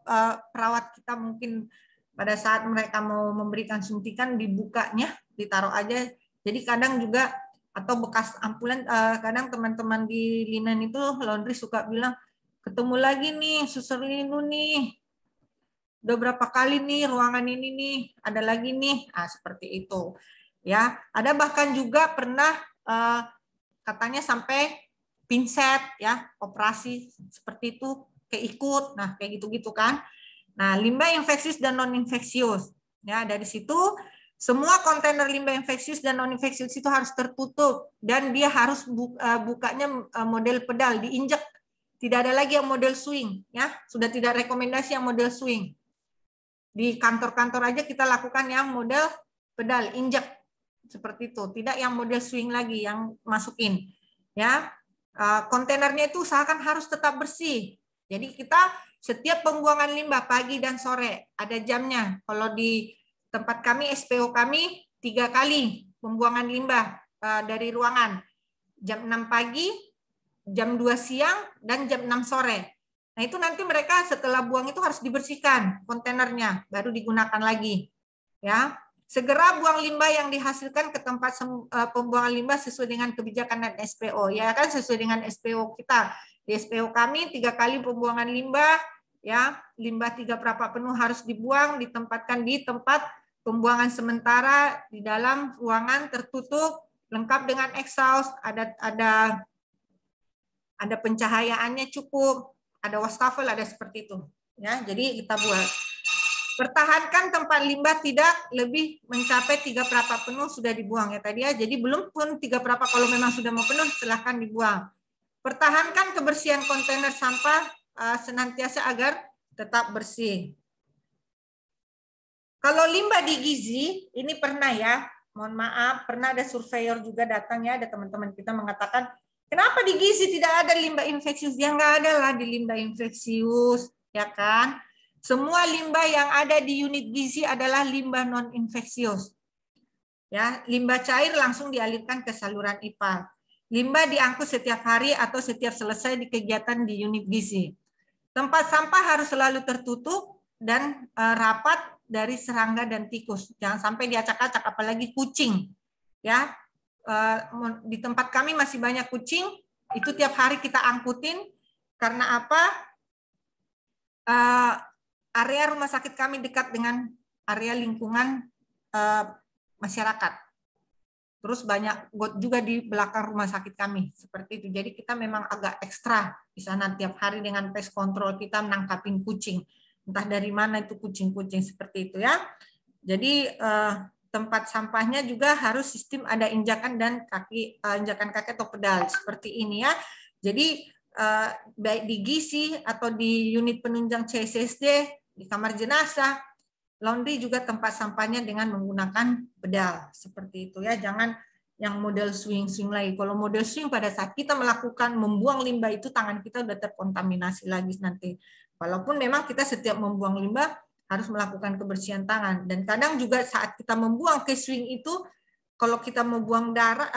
perawat kita mungkin pada saat mereka mau memberikan suntikan dibukanya, ditaruh aja. Jadi kadang juga atau bekas ampulan, kadang teman-teman di linen itu laundry suka bilang, ketemu lagi nih suster Linu nih, udah berapa kali nih ruangan ini nih, ada lagi nih, seperti itu, ya. Ada bahkan juga pernah katanya sampai pinset, ya, operasi seperti itu, keikut, nah kayak gitu-gitu kan. Nah, limbah infeksius dan non infeksius, ya, dari situ semua kontainer limbah infeksius dan non-infeksius itu harus tertutup dan dia harus bukanya model pedal, diinjek. Tidak ada lagi yang model swing, ya. Sudah tidak rekomendasi yang model swing. Di kantor-kantor aja kita lakukan yang model pedal, injek. Seperti itu. Tidak yang model swing lagi yang masukin, ya. Kontainernya itu usahakan harus tetap bersih. Jadi kita setiap pembuangan limbah pagi dan sore ada jamnya. Kalau di tempat kami, SPO kami 3 kali pembuangan limbah dari ruangan. Jam 6 pagi, jam 2 siang, dan jam 6 sore. Nah itu nanti mereka setelah buang itu harus dibersihkan kontainernya, baru digunakan lagi. Ya, Segera buang limbah yang dihasilkan ke tempat pembuangan limbah sesuai dengan kebijakan dan SPO. Ya kan, sesuai dengan SPO kita. Di SPO kami 3 kali pembuangan limbah, ya, limbah 3 perapat penuh harus dibuang, ditempatkan di tempat pembuangan sementara di dalam ruangan tertutup, lengkap dengan exhaust, ada pencahayaannya cukup, ada wastafel, ada seperti itu. Ya, jadi kita buat. Pertahankan tempat limbah tidak lebih mencapai 3 perapat penuh sudah dibuang ya tadi ya. Jadi belum pun 3 perapat, kalau memang sudah mau penuh silahkan dibuang. Pertahankan kebersihan kontainer sampah senantiasa agar tetap bersih. Kalau limbah di gizi, ini pernah ya, mohon maaf, pernah ada surveyor juga datang ya, ada teman-teman kita mengatakan, kenapa di gizi tidak ada limbah infeksius? Ya nggak ada lah di limbah infeksius, ya kan? Semua limbah yang ada di unit gizi adalah limbah non-infeksius. Ya, limbah cair langsung dialirkan ke saluran IPAL. Limbah diangkut setiap hari atau setiap selesai di kegiatan di unit gizi. Tempat sampah harus selalu tertutup dan rapat dari serangga dan tikus. Jangan sampai diacak-acak, apalagi kucing. Ya, di tempat kami masih banyak kucing. Itu tiap hari kita angkutin. Karena apa? Area rumah sakit kami dekat dengan area lingkungan masyarakat. Terus banyak got juga di belakang rumah sakit kami, seperti itu. Jadi kita memang agak ekstra di sana tiap hari dengan pest control kita menangkapin kucing. Entah dari mana itu kucing-kucing seperti itu ya. Jadi tempat sampahnya juga harus sistem ada injakan dan injakan kaki atau pedal seperti ini ya. Jadi baik di gizi atau di unit penunjang CSSD, di kamar jenazah, laundry juga tempat sampahnya dengan menggunakan pedal seperti itu ya. Jangan yang model swing-swing lagi. Kalau model swing pada saat kita melakukan membuang limbah itu tangan kita udah terkontaminasi lagi nanti. Walaupun memang kita setiap membuang limbah harus melakukan kebersihan tangan, dan kadang juga saat kita membuang ke swing itu, kalau kita membuang darah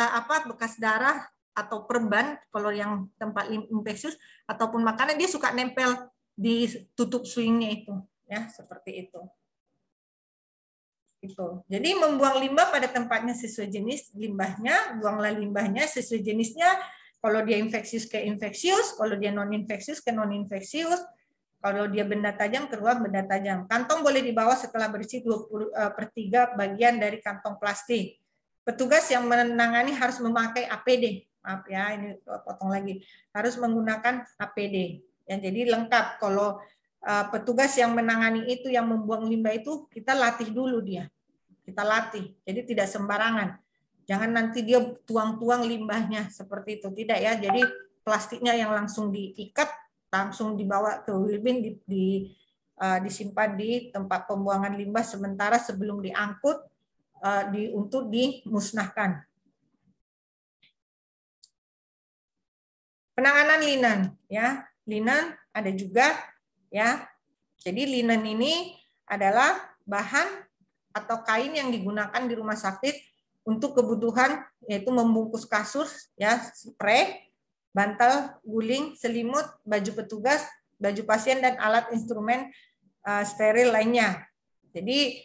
bekas darah atau perban, kalau yang tempat infeksius ataupun makanan, dia suka nempel di tutup swingnya itu ya, seperti itu. Jadi membuang limbah pada tempatnya sesuai jenis limbahnya, buanglah limbahnya sesuai jenisnya. Kalau dia infeksius ke infeksius, kalau dia non infeksius ke non infeksius. Kalau dia benda tajam, keluar benda tajam. Kantong boleh dibawa setelah bersih 20/3 bagian dari kantong plastik. Petugas yang menangani harus memakai APD. Maaf ya, ini potong lagi. Harus menggunakan APD. Ya, jadi lengkap. Kalau petugas yang menangani itu, yang membuang limbah itu, kita latih dulu dia. Kita latih. Jadi tidak sembarangan. Jangan nanti dia tuang-tuang limbahnya seperti itu. Tidak ya. Jadi plastiknya yang langsung diikat, langsung dibawa ke wheel bin, disimpan di tempat pembuangan limbah sementara sebelum diangkut untuk dimusnahkan. Penanganan linen ya. Linen ada juga ya. Jadi linen ini adalah bahan atau kain yang digunakan di rumah sakit untuk kebutuhan, yaitu membungkus kasur ya, spray, bantal, guling, selimut, baju petugas, baju pasien, dan alat instrumen steril lainnya. Jadi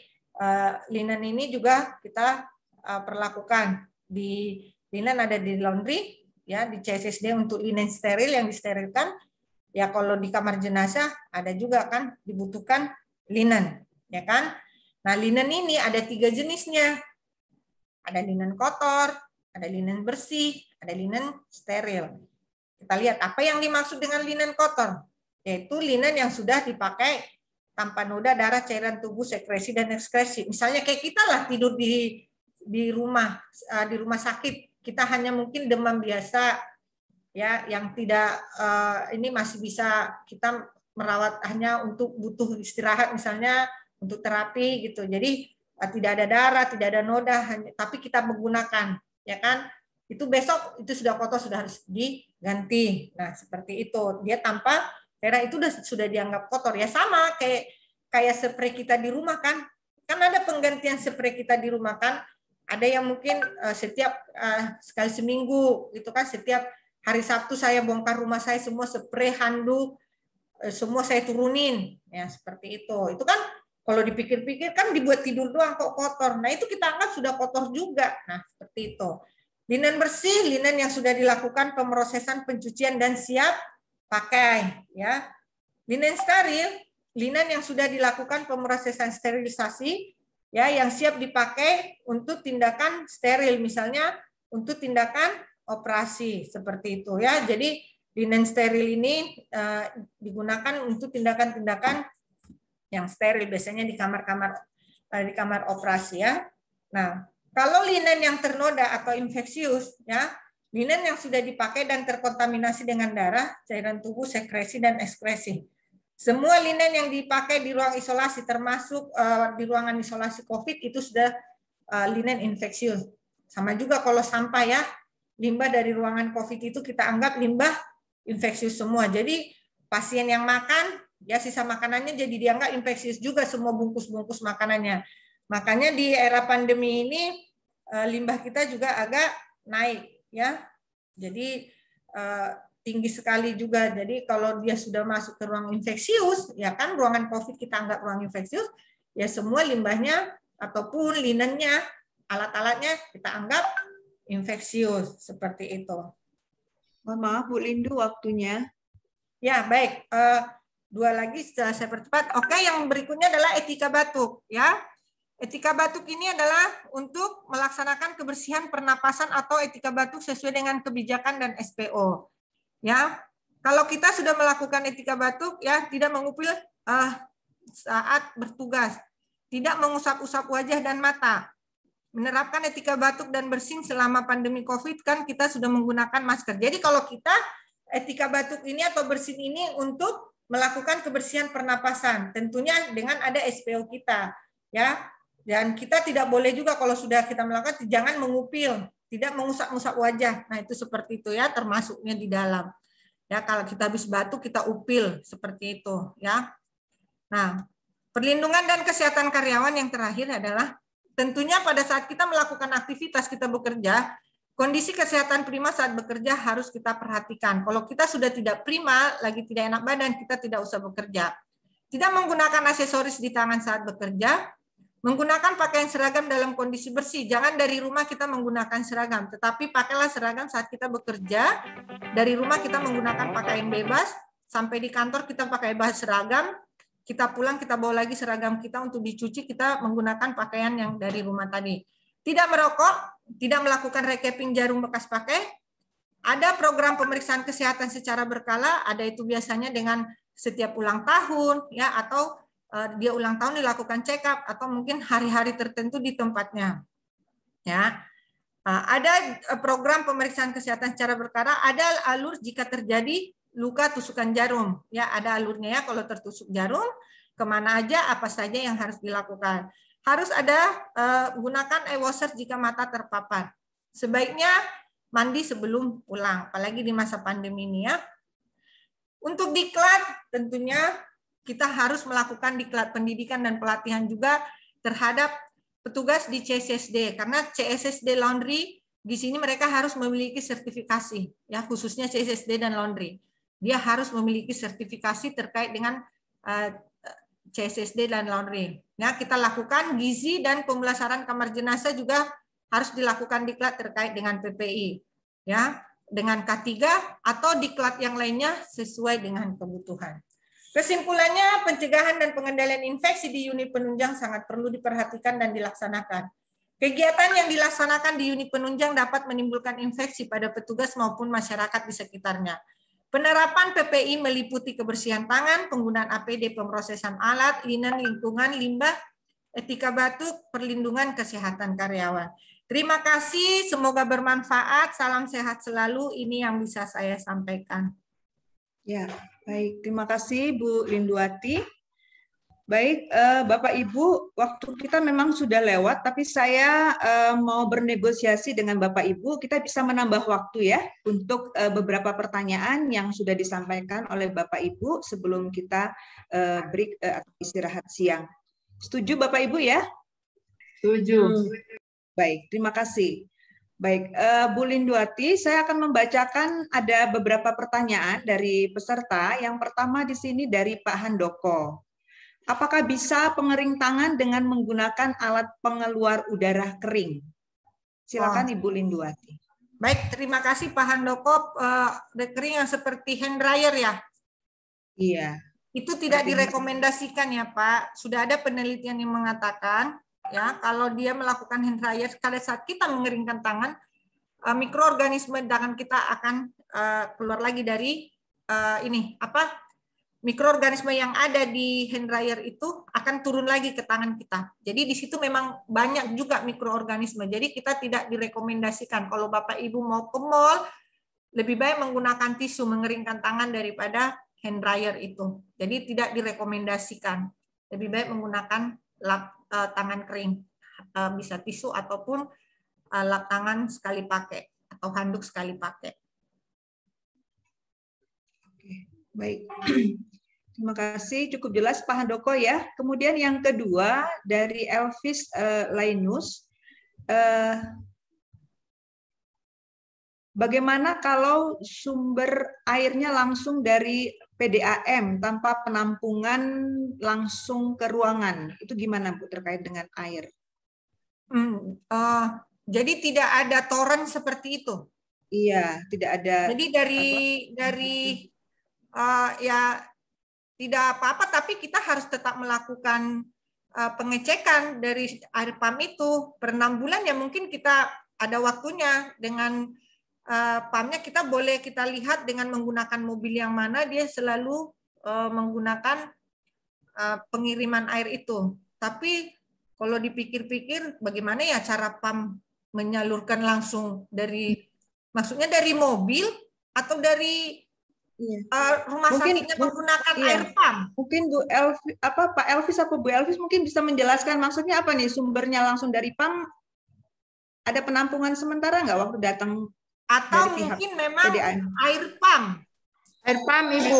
linen ini juga kita perlakukan. Di linen ada di laundry, ya, di CSSD untuk linen steril yang disterilkan. Ya, kalau di kamar jenazah ada juga kan dibutuhkan linen, ya kan? Nah, linen ini ada 3 jenisnya. Ada linen kotor, ada linen bersih, ada linen steril. Kita lihat apa yang dimaksud dengan linen kotor, yaitu linen yang sudah dipakai tanpa noda, darah, cairan tubuh, sekresi dan ekskresi. Misalnya kayak kita lah tidur di rumah sakit, kita hanya mungkin demam biasa ya, yang tidak ini masih bisa kita merawat hanya untuk butuh istirahat misalnya untuk terapi gitu. Jadi tidak ada darah, tidak ada noda, tapi kita menggunakan, ya kan? Itu besok itu sudah kotor, sudah harus diganti. Nah, seperti itu. Dia tanpa darah itu sudah dianggap kotor. Ya sama kayak spray kita di rumah kan? Kan ada penggantian spray kita di rumah kan? Ada yang mungkin setiap sekali seminggu gitu kan, setiap hari Sabtu saya bongkar rumah saya, semua spray, handuk, semua saya turunin, ya seperti itu. Itu kan Kalau dipikir-pikir kan dibuat tidur doang kok kotor. Nah, itu kita anggap sudah kotor juga. Nah, seperti itu. Linen bersih, linen yang sudah dilakukan pemrosesan, pencucian dan siap pakai, ya. Linen steril, linen yang sudah dilakukan pemrosesan sterilisasi, ya, yang siap dipakai untuk tindakan steril, misalnya untuk tindakan operasi seperti itu, ya. Jadi linen steril ini digunakan untuk tindakan-tindakan yang steril, biasanya di kamar operasi, ya. Nah, kalau linen yang ternoda atau infeksius, ya, linen yang sudah dipakai dan terkontaminasi dengan darah, cairan tubuh, sekresi dan ekskresi. Semua linen yang dipakai di ruang isolasi, termasuk di ruangan isolasi COVID, itu sudah linen infeksius. Sama juga kalau sampah, ya, limbah dari ruangan COVID itu kita anggap limbah infeksius semua. Jadi pasien yang makan, ya sisa makanannya jadi dianggap infeksius juga semua bungkus-bungkus makanannya. Makanya di era pandemi ini limbah kita juga agak naik, ya. Jadi tinggi sekali juga. Jadi kalau dia sudah masuk ke ruang infeksius, ya kan ruangan COVID kita anggap ruang infeksius, ya semua limbahnya ataupun linennya, alat-alatnya kita anggap infeksius seperti itu. Mohon maaf Bu Lindu, waktunya. Ya, baik. Dua lagi setelah saya percepat. Oke, yang berikutnya adalah etika batuk, ya. Etika batuk ini adalah untuk melaksanakan kebersihan pernapasan atau etika batuk sesuai dengan kebijakan dan SPO. Ya, kalau kita sudah melakukan etika batuk, ya tidak mengupil saat bertugas, tidak mengusap-usap wajah dan mata. Menerapkan etika batuk dan bersin selama pandemi COVID kan kita sudah menggunakan masker. Jadi kalau kita etika batuk ini atau bersin ini untuk melakukan kebersihan pernapasan, tentunya dengan ada SPO kita, ya. Dan kita tidak boleh juga kalau sudah kita melakukan jangan mengupil, tidak mengusap-usap wajah. Nah, itu seperti itu, ya, termasuknya di dalam. Ya, kalau kita habis batuk kita upil seperti itu, ya. Nah, perlindungan dan kesehatan karyawan yang terakhir adalah tentunya pada saat kita melakukan aktivitas kita bekerja, kondisi kesehatan prima saat bekerja harus kita perhatikan. Kalau kita sudah tidak prima, lagi tidak enak badan, kita tidak usah bekerja. Tidak menggunakan aksesoris di tangan saat bekerja, menggunakan pakaian seragam dalam kondisi bersih. Jangan dari rumah kita menggunakan seragam, tetapi pakailah seragam saat kita bekerja. Dari rumah kita menggunakan pakaian bebas, sampai di kantor kita pakai baju seragam, kita pulang kita bawa lagi seragam kita untuk dicuci, kita menggunakan pakaian yang dari rumah tadi. Tidak merokok, tidak melakukan recapping jarum bekas pakai. Ada program pemeriksaan kesehatan secara berkala, ada itu biasanya dengan setiap ulang tahun, ya, atau dia ulang tahun dilakukan check up, atau mungkin hari-hari tertentu di tempatnya. Ya, ada program pemeriksaan kesehatan secara berkala, ada alur jika terjadi luka tusukan jarum, ya ada alurnya, ya, kalau tertusuk jarum kemana aja, apa saja yang harus dilakukan. Harus ada gunakan e-washer jika mata terpapar. Sebaiknya mandi sebelum pulang, apalagi di masa pandemi ini, ya. Untuk diklat tentunya kita harus melakukan diklat pendidikan dan pelatihan juga terhadap petugas di CSSD, karena CSSD laundry di sini mereka harus memiliki sertifikasi, ya, khususnya CSSD dan laundry. Dia harus memiliki sertifikasi terkait dengan CSSD dan laundry. Ya, kita lakukan gizi dan pemulasaran kamar jenazah juga harus dilakukan diklat terkait dengan PPI, ya, dengan K3 atau diklat yang lainnya sesuai dengan kebutuhan. Kesimpulannya, pencegahan dan pengendalian infeksi di unit penunjang sangat perlu diperhatikan dan dilaksanakan. Kegiatan yang dilaksanakan di unit penunjang dapat menimbulkan infeksi pada petugas maupun masyarakat di sekitarnya. Penerapan PPI meliputi kebersihan tangan, penggunaan APD, pemrosesan alat, linen, lingkungan, limbah, etika batuk, perlindungan kesehatan karyawan. Terima kasih, semoga bermanfaat. Salam sehat selalu. Ini yang bisa saya sampaikan. Ya, baik. Terima kasih Bu Linduwati. Baik, Bapak Ibu, waktu kita memang sudah lewat, tapi saya mau bernegosiasi dengan Bapak Ibu, kita bisa menambah waktu, ya, untuk beberapa pertanyaan yang sudah disampaikan oleh Bapak Ibu sebelum kita break atau istirahat siang. Setuju Bapak Ibu, ya? Setuju. Baik, terima kasih. Baik, Bu Linduwati, saya akan membacakan ada beberapa pertanyaan dari peserta. Yang pertama di sini dari Pak Handoko. apakah bisa pengering tangan dengan menggunakan alat pengeluar udara kering? Silakan Ibu Linduwati. Baik, terima kasih Pak Handoko. Kering yang seperti hand dryer ya? Iya. Itu tidak direkomendasikan ya Pak. Sudah ada penelitian yang mengatakan ya kalau dia melakukan hand dryer pada saat kita mengeringkan tangan, mikroorganisme tangan kita akan keluar lagi dari mikroorganisme yang ada di hand dryer itu akan turun lagi ke tangan kita. Jadi di situ memang banyak juga mikroorganisme. Jadi kita tidak direkomendasikan kalau Bapak Ibu mau ke mall lebih baik menggunakan tisu mengeringkan tangan daripada hand dryer itu. Jadi tidak direkomendasikan. Lebih baik menggunakan lap tangan kering. Bisa tisu ataupun lap tangan sekali pakai atau handuk sekali pakai. Oke, baik. Terima kasih, cukup jelas Pak Handoko ya. Kemudian yang kedua dari Elvis Lainus. Bagaimana kalau sumber airnya langsung dari PDAM tanpa penampungan langsung ke ruangan? Itu gimana Bu terkait dengan air? Jadi tidak ada toren seperti itu. Iya, tidak ada. Jadi dari ya tidak apa-apa, tapi kita harus tetap melakukan pengecekan dari air pump itu per 6 bulan ya mungkin kita ada waktunya dengan pumpnya kita boleh kita lihat dengan menggunakan mobil yang mana dia selalu menggunakan pengiriman air itu. Tapi kalau dipikir-pikir bagaimana ya cara pump menyalurkan langsung dari maksudnya dari mobil atau dari rumah sakitnya menggunakan air pump? Mungkin Pak Elvis atau Bu Elvis mungkin bisa menjelaskan maksudnya apa nih sumbernya langsung dari pump? Ada penampungan sementara nggak waktu datang? Atau mungkin memang air pump? Air pump Ibu.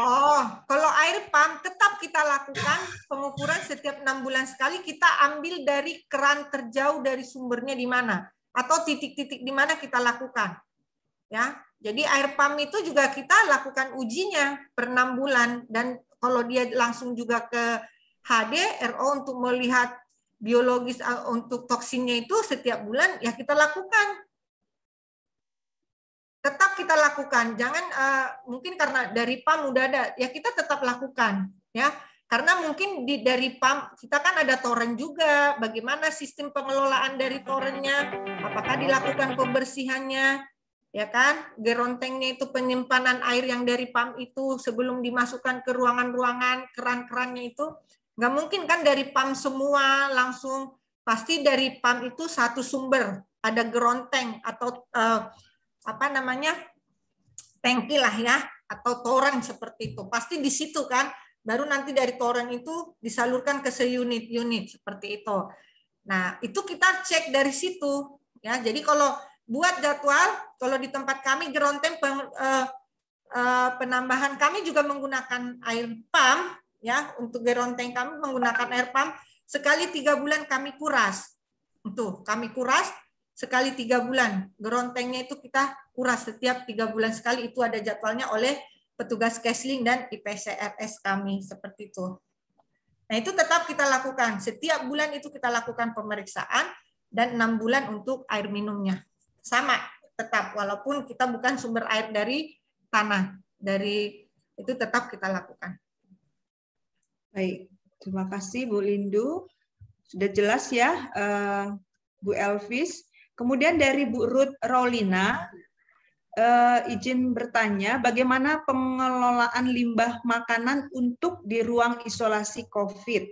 Oh, kalau air pump tetap kita lakukan pengukuran setiap 6 bulan sekali, kita ambil dari keran terjauh dari sumbernya di mana atau titik-titik di mana kita lakukan. Ya. Jadi air pump itu juga kita lakukan ujinya per 6 bulan dan kalau dia langsung juga ke HD RO untuk melihat biologis untuk toksinnya itu setiap bulan ya kita lakukan. Tetap kita lakukan, jangan mungkin karena dari PAM udah ada, ya kita tetap lakukan, ya. Karena mungkin dari PAM kita kan ada toren juga, bagaimana sistem pengelolaan dari torennya, apakah dilakukan pembersihannya, ya kan? Gerontengnya itu penyimpanan air yang dari PAM itu sebelum dimasukkan ke ruangan-ruangan, keran-kerannya itu, nggak mungkin kan dari PAM semua langsung, pasti dari PAM itu satu sumber, ada geronteng atau tangki lah ya atau toren seperti itu pasti di situ kan baru nanti dari toren itu disalurkan ke seunit-unit seperti itu. Nah itu kita cek dari situ ya. Jadi kalau buat jadwal kalau di tempat kami geronteng penambahan kami juga menggunakan air pump ya untuk geronteng kami menggunakan air pump sekali 3 bulan kami kuras. Tuh kami kuras sekali 3 bulan. Gerontengnya itu kita kuras setiap 3 bulan sekali. Itu ada jadwalnya oleh petugas Kesling dan IPCRS kami. Seperti itu. Nah itu tetap kita lakukan. Setiap bulan itu kita lakukan pemeriksaan dan 6 bulan untuk air minumnya. Sama, tetap. Walaupun kita bukan sumber air dari tanah. Itu tetap kita lakukan. Baik, terima kasih Bu Lindu. Sudah jelas ya Bu Elvis. Kemudian dari Bu Ruth Raulina, izin bertanya, bagaimana pengelolaan limbah makanan untuk di ruang isolasi COVID?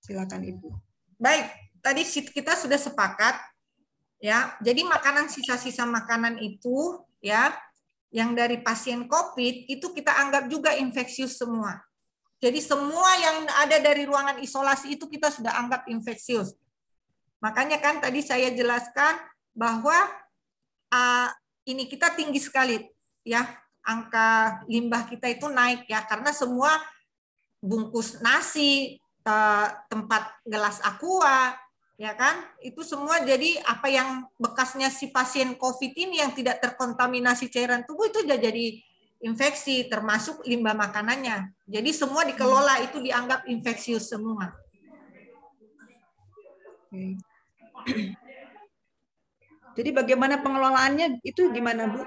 Silakan Ibu. Baik, tadi kita sudah sepakat, ya. Jadi makanan sisa-sisa makanan itu, ya, yang dari pasien COVID itu kita anggap juga infeksius semua. Jadi semua yang ada dari ruangan isolasi itu kita sudah anggap infeksius. Makanya kan tadi saya jelaskan bahwa ini kita tinggi sekali ya angka limbah kita itu naik ya karena semua bungkus nasi, tempat gelas aqua ya kan itu semua jadi apa yang bekasnya si pasien COVID ini yang tidak terkontaminasi cairan tubuh itu sudah jadi infeksi, termasuk limbah makanannya. Jadi semua dikelola itu dianggap infeksius semua. Oke. Jadi bagaimana pengelolaannya itu gimana, Bu?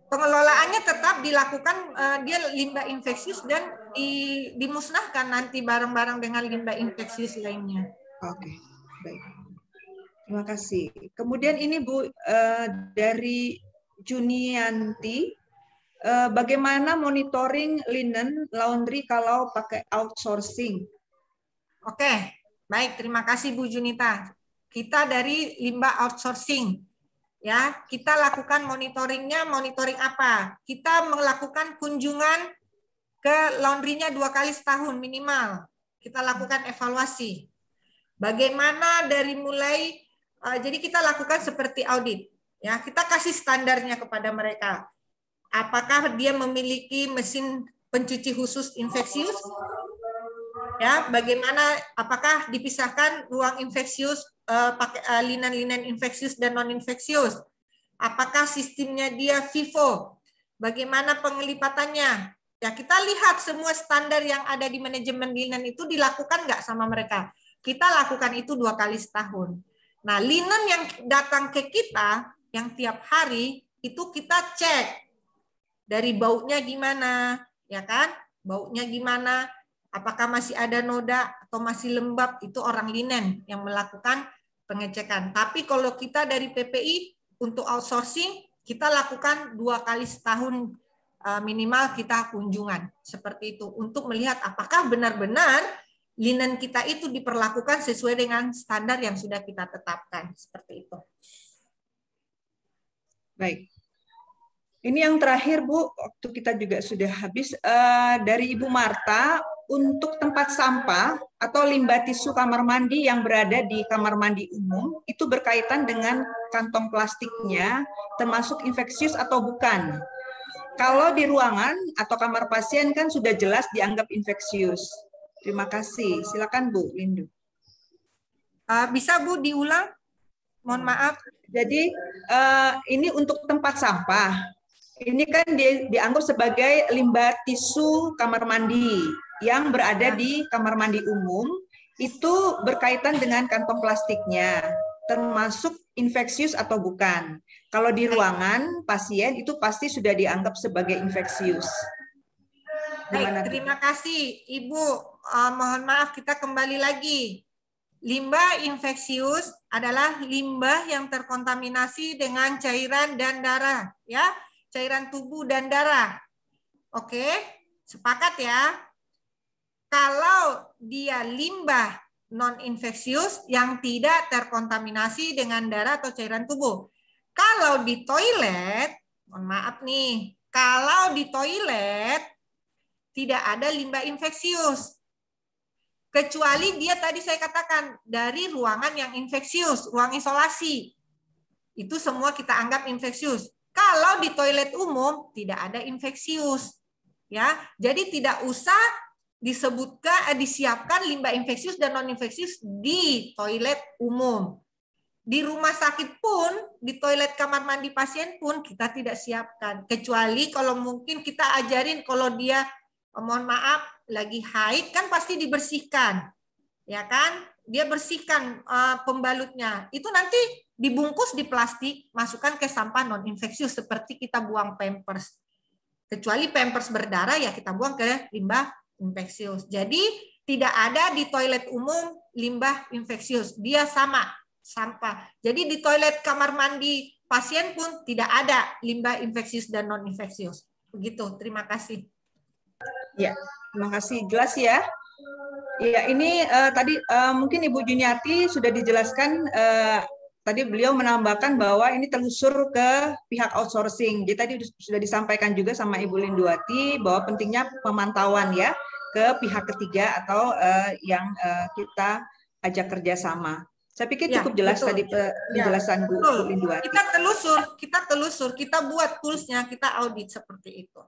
Pengelolaannya tetap dilakukan, dia limbah infeksius dan dimusnahkan nanti bareng-bareng dengan limbah infeksius lainnya. Oke, baik. Terima kasih. Kemudian ini Bu, dari Junianti, bagaimana monitoring linen laundry kalau pakai outsourcing? Oke, baik. Terima kasih Bu Junita. Kita dari limbah outsourcing. Ya, kita lakukan monitoringnya. Monitoring apa? Kita melakukan kunjungan ke laundrynya 2 kali setahun minimal. Kita lakukan evaluasi. Bagaimana dari mulai, jadi kita lakukan seperti audit. Ya, kita kasih standarnya kepada mereka. Apakah dia memiliki mesin pencuci khusus infeksius? Ya, bagaimana? Apakah dipisahkan ruang infeksius? Pakai linen infeksius dan non infeksius. Apakah sistemnya dia FIFO? Bagaimana pengelipatannya? Ya, kita lihat semua standar yang ada di manajemen linen itu dilakukan nggak sama mereka. Kita lakukan itu 2 kali setahun. Nah, linen yang datang ke kita yang tiap hari itu kita cek dari baunya gimana, ya kan? Baunya gimana? Apakah masih ada noda atau masih lembab? Itu orang linen yang melakukan pengecekan. Tapi kalau kita dari PPI untuk outsourcing, kita lakukan 2 kali setahun minimal kita kunjungan. Seperti itu. Untuk melihat apakah benar-benar linen kita itu diperlakukan sesuai dengan standar yang sudah kita tetapkan. Seperti itu. Baik. Ini yang terakhir, Bu. Waktu kita juga sudah habis. Dari Ibu Marta, untuk tempat sampah atau limbah tisu kamar mandi yang berada di kamar mandi umum, itu berkaitan dengan kantong plastiknya, termasuk infeksius atau bukan? Kalau di ruangan atau kamar pasien kan sudah jelas dianggap infeksius. Terima kasih. Silakan Bu Lindu. Bisa Bu diulang? Mohon maaf. Jadi ini untuk tempat sampah. Ini kan dianggap sebagai limbah tisu kamar mandi yang berada di kamar mandi umum, itu berkaitan dengan kantong plastiknya, termasuk infeksius atau bukan. Kalau di ruangan pasien itu pasti sudah dianggap sebagai infeksius. Baik, terima kasih Ibu. Mohon maaf, kita kembali lagi. Limbah infeksius adalah limbah yang terkontaminasi dengan cairan dan darah, ya, cairan tubuh dan darah. Oke, sepakat ya? Kalau dia limbah non-infeksius yang tidak terkontaminasi dengan darah atau cairan tubuh. Kalau di toilet, mohon maaf nih, kalau di toilet tidak ada limbah infeksius. Kecuali dia tadi saya katakan dari ruangan yang infeksius, ruang isolasi. Itu semua kita anggap infeksius. Kalau di toilet umum tidak ada infeksius. Ya, jadi tidak usah disebutkan disiapkan limbah infeksius dan non infeksius di toilet umum. Di rumah sakit pun, di toilet kamar mandi pasien pun kita tidak siapkan. Kecuali kalau mungkin kita ajarin kalau dia mohon maaf lagi haid kan pasti dibersihkan. Ya kan? Dia bersihkan pembalutnya. Itu nanti dibungkus di plastik, masukkan ke sampah non infeksius seperti kita buang pampers. Kecuali pampers berdarah ya kita buang ke limbah infeksius. Jadi tidak ada di toilet umum limbah infeksius. Dia sama sampah. Jadi di toilet kamar mandi pasien pun tidak ada limbah infeksius dan non infeksius. Begitu. Terima kasih. Ya, terima kasih. Jelas ya. Ya, ini tadi mungkin Ibu Juniati sudah dijelaskan. Tadi beliau menambahkan bahwa ini telusur ke pihak outsourcing. Jadi tadi sudah disampaikan juga sama Ibu Linduati bahwa pentingnya pemantauan ya ke pihak ketiga atau yang kita ajak kerjasama. Saya pikir cukup jelas betul. Tadi penjelasan Bu Linduati. Kita telusur, kita buat toolsnya, kita audit seperti itu.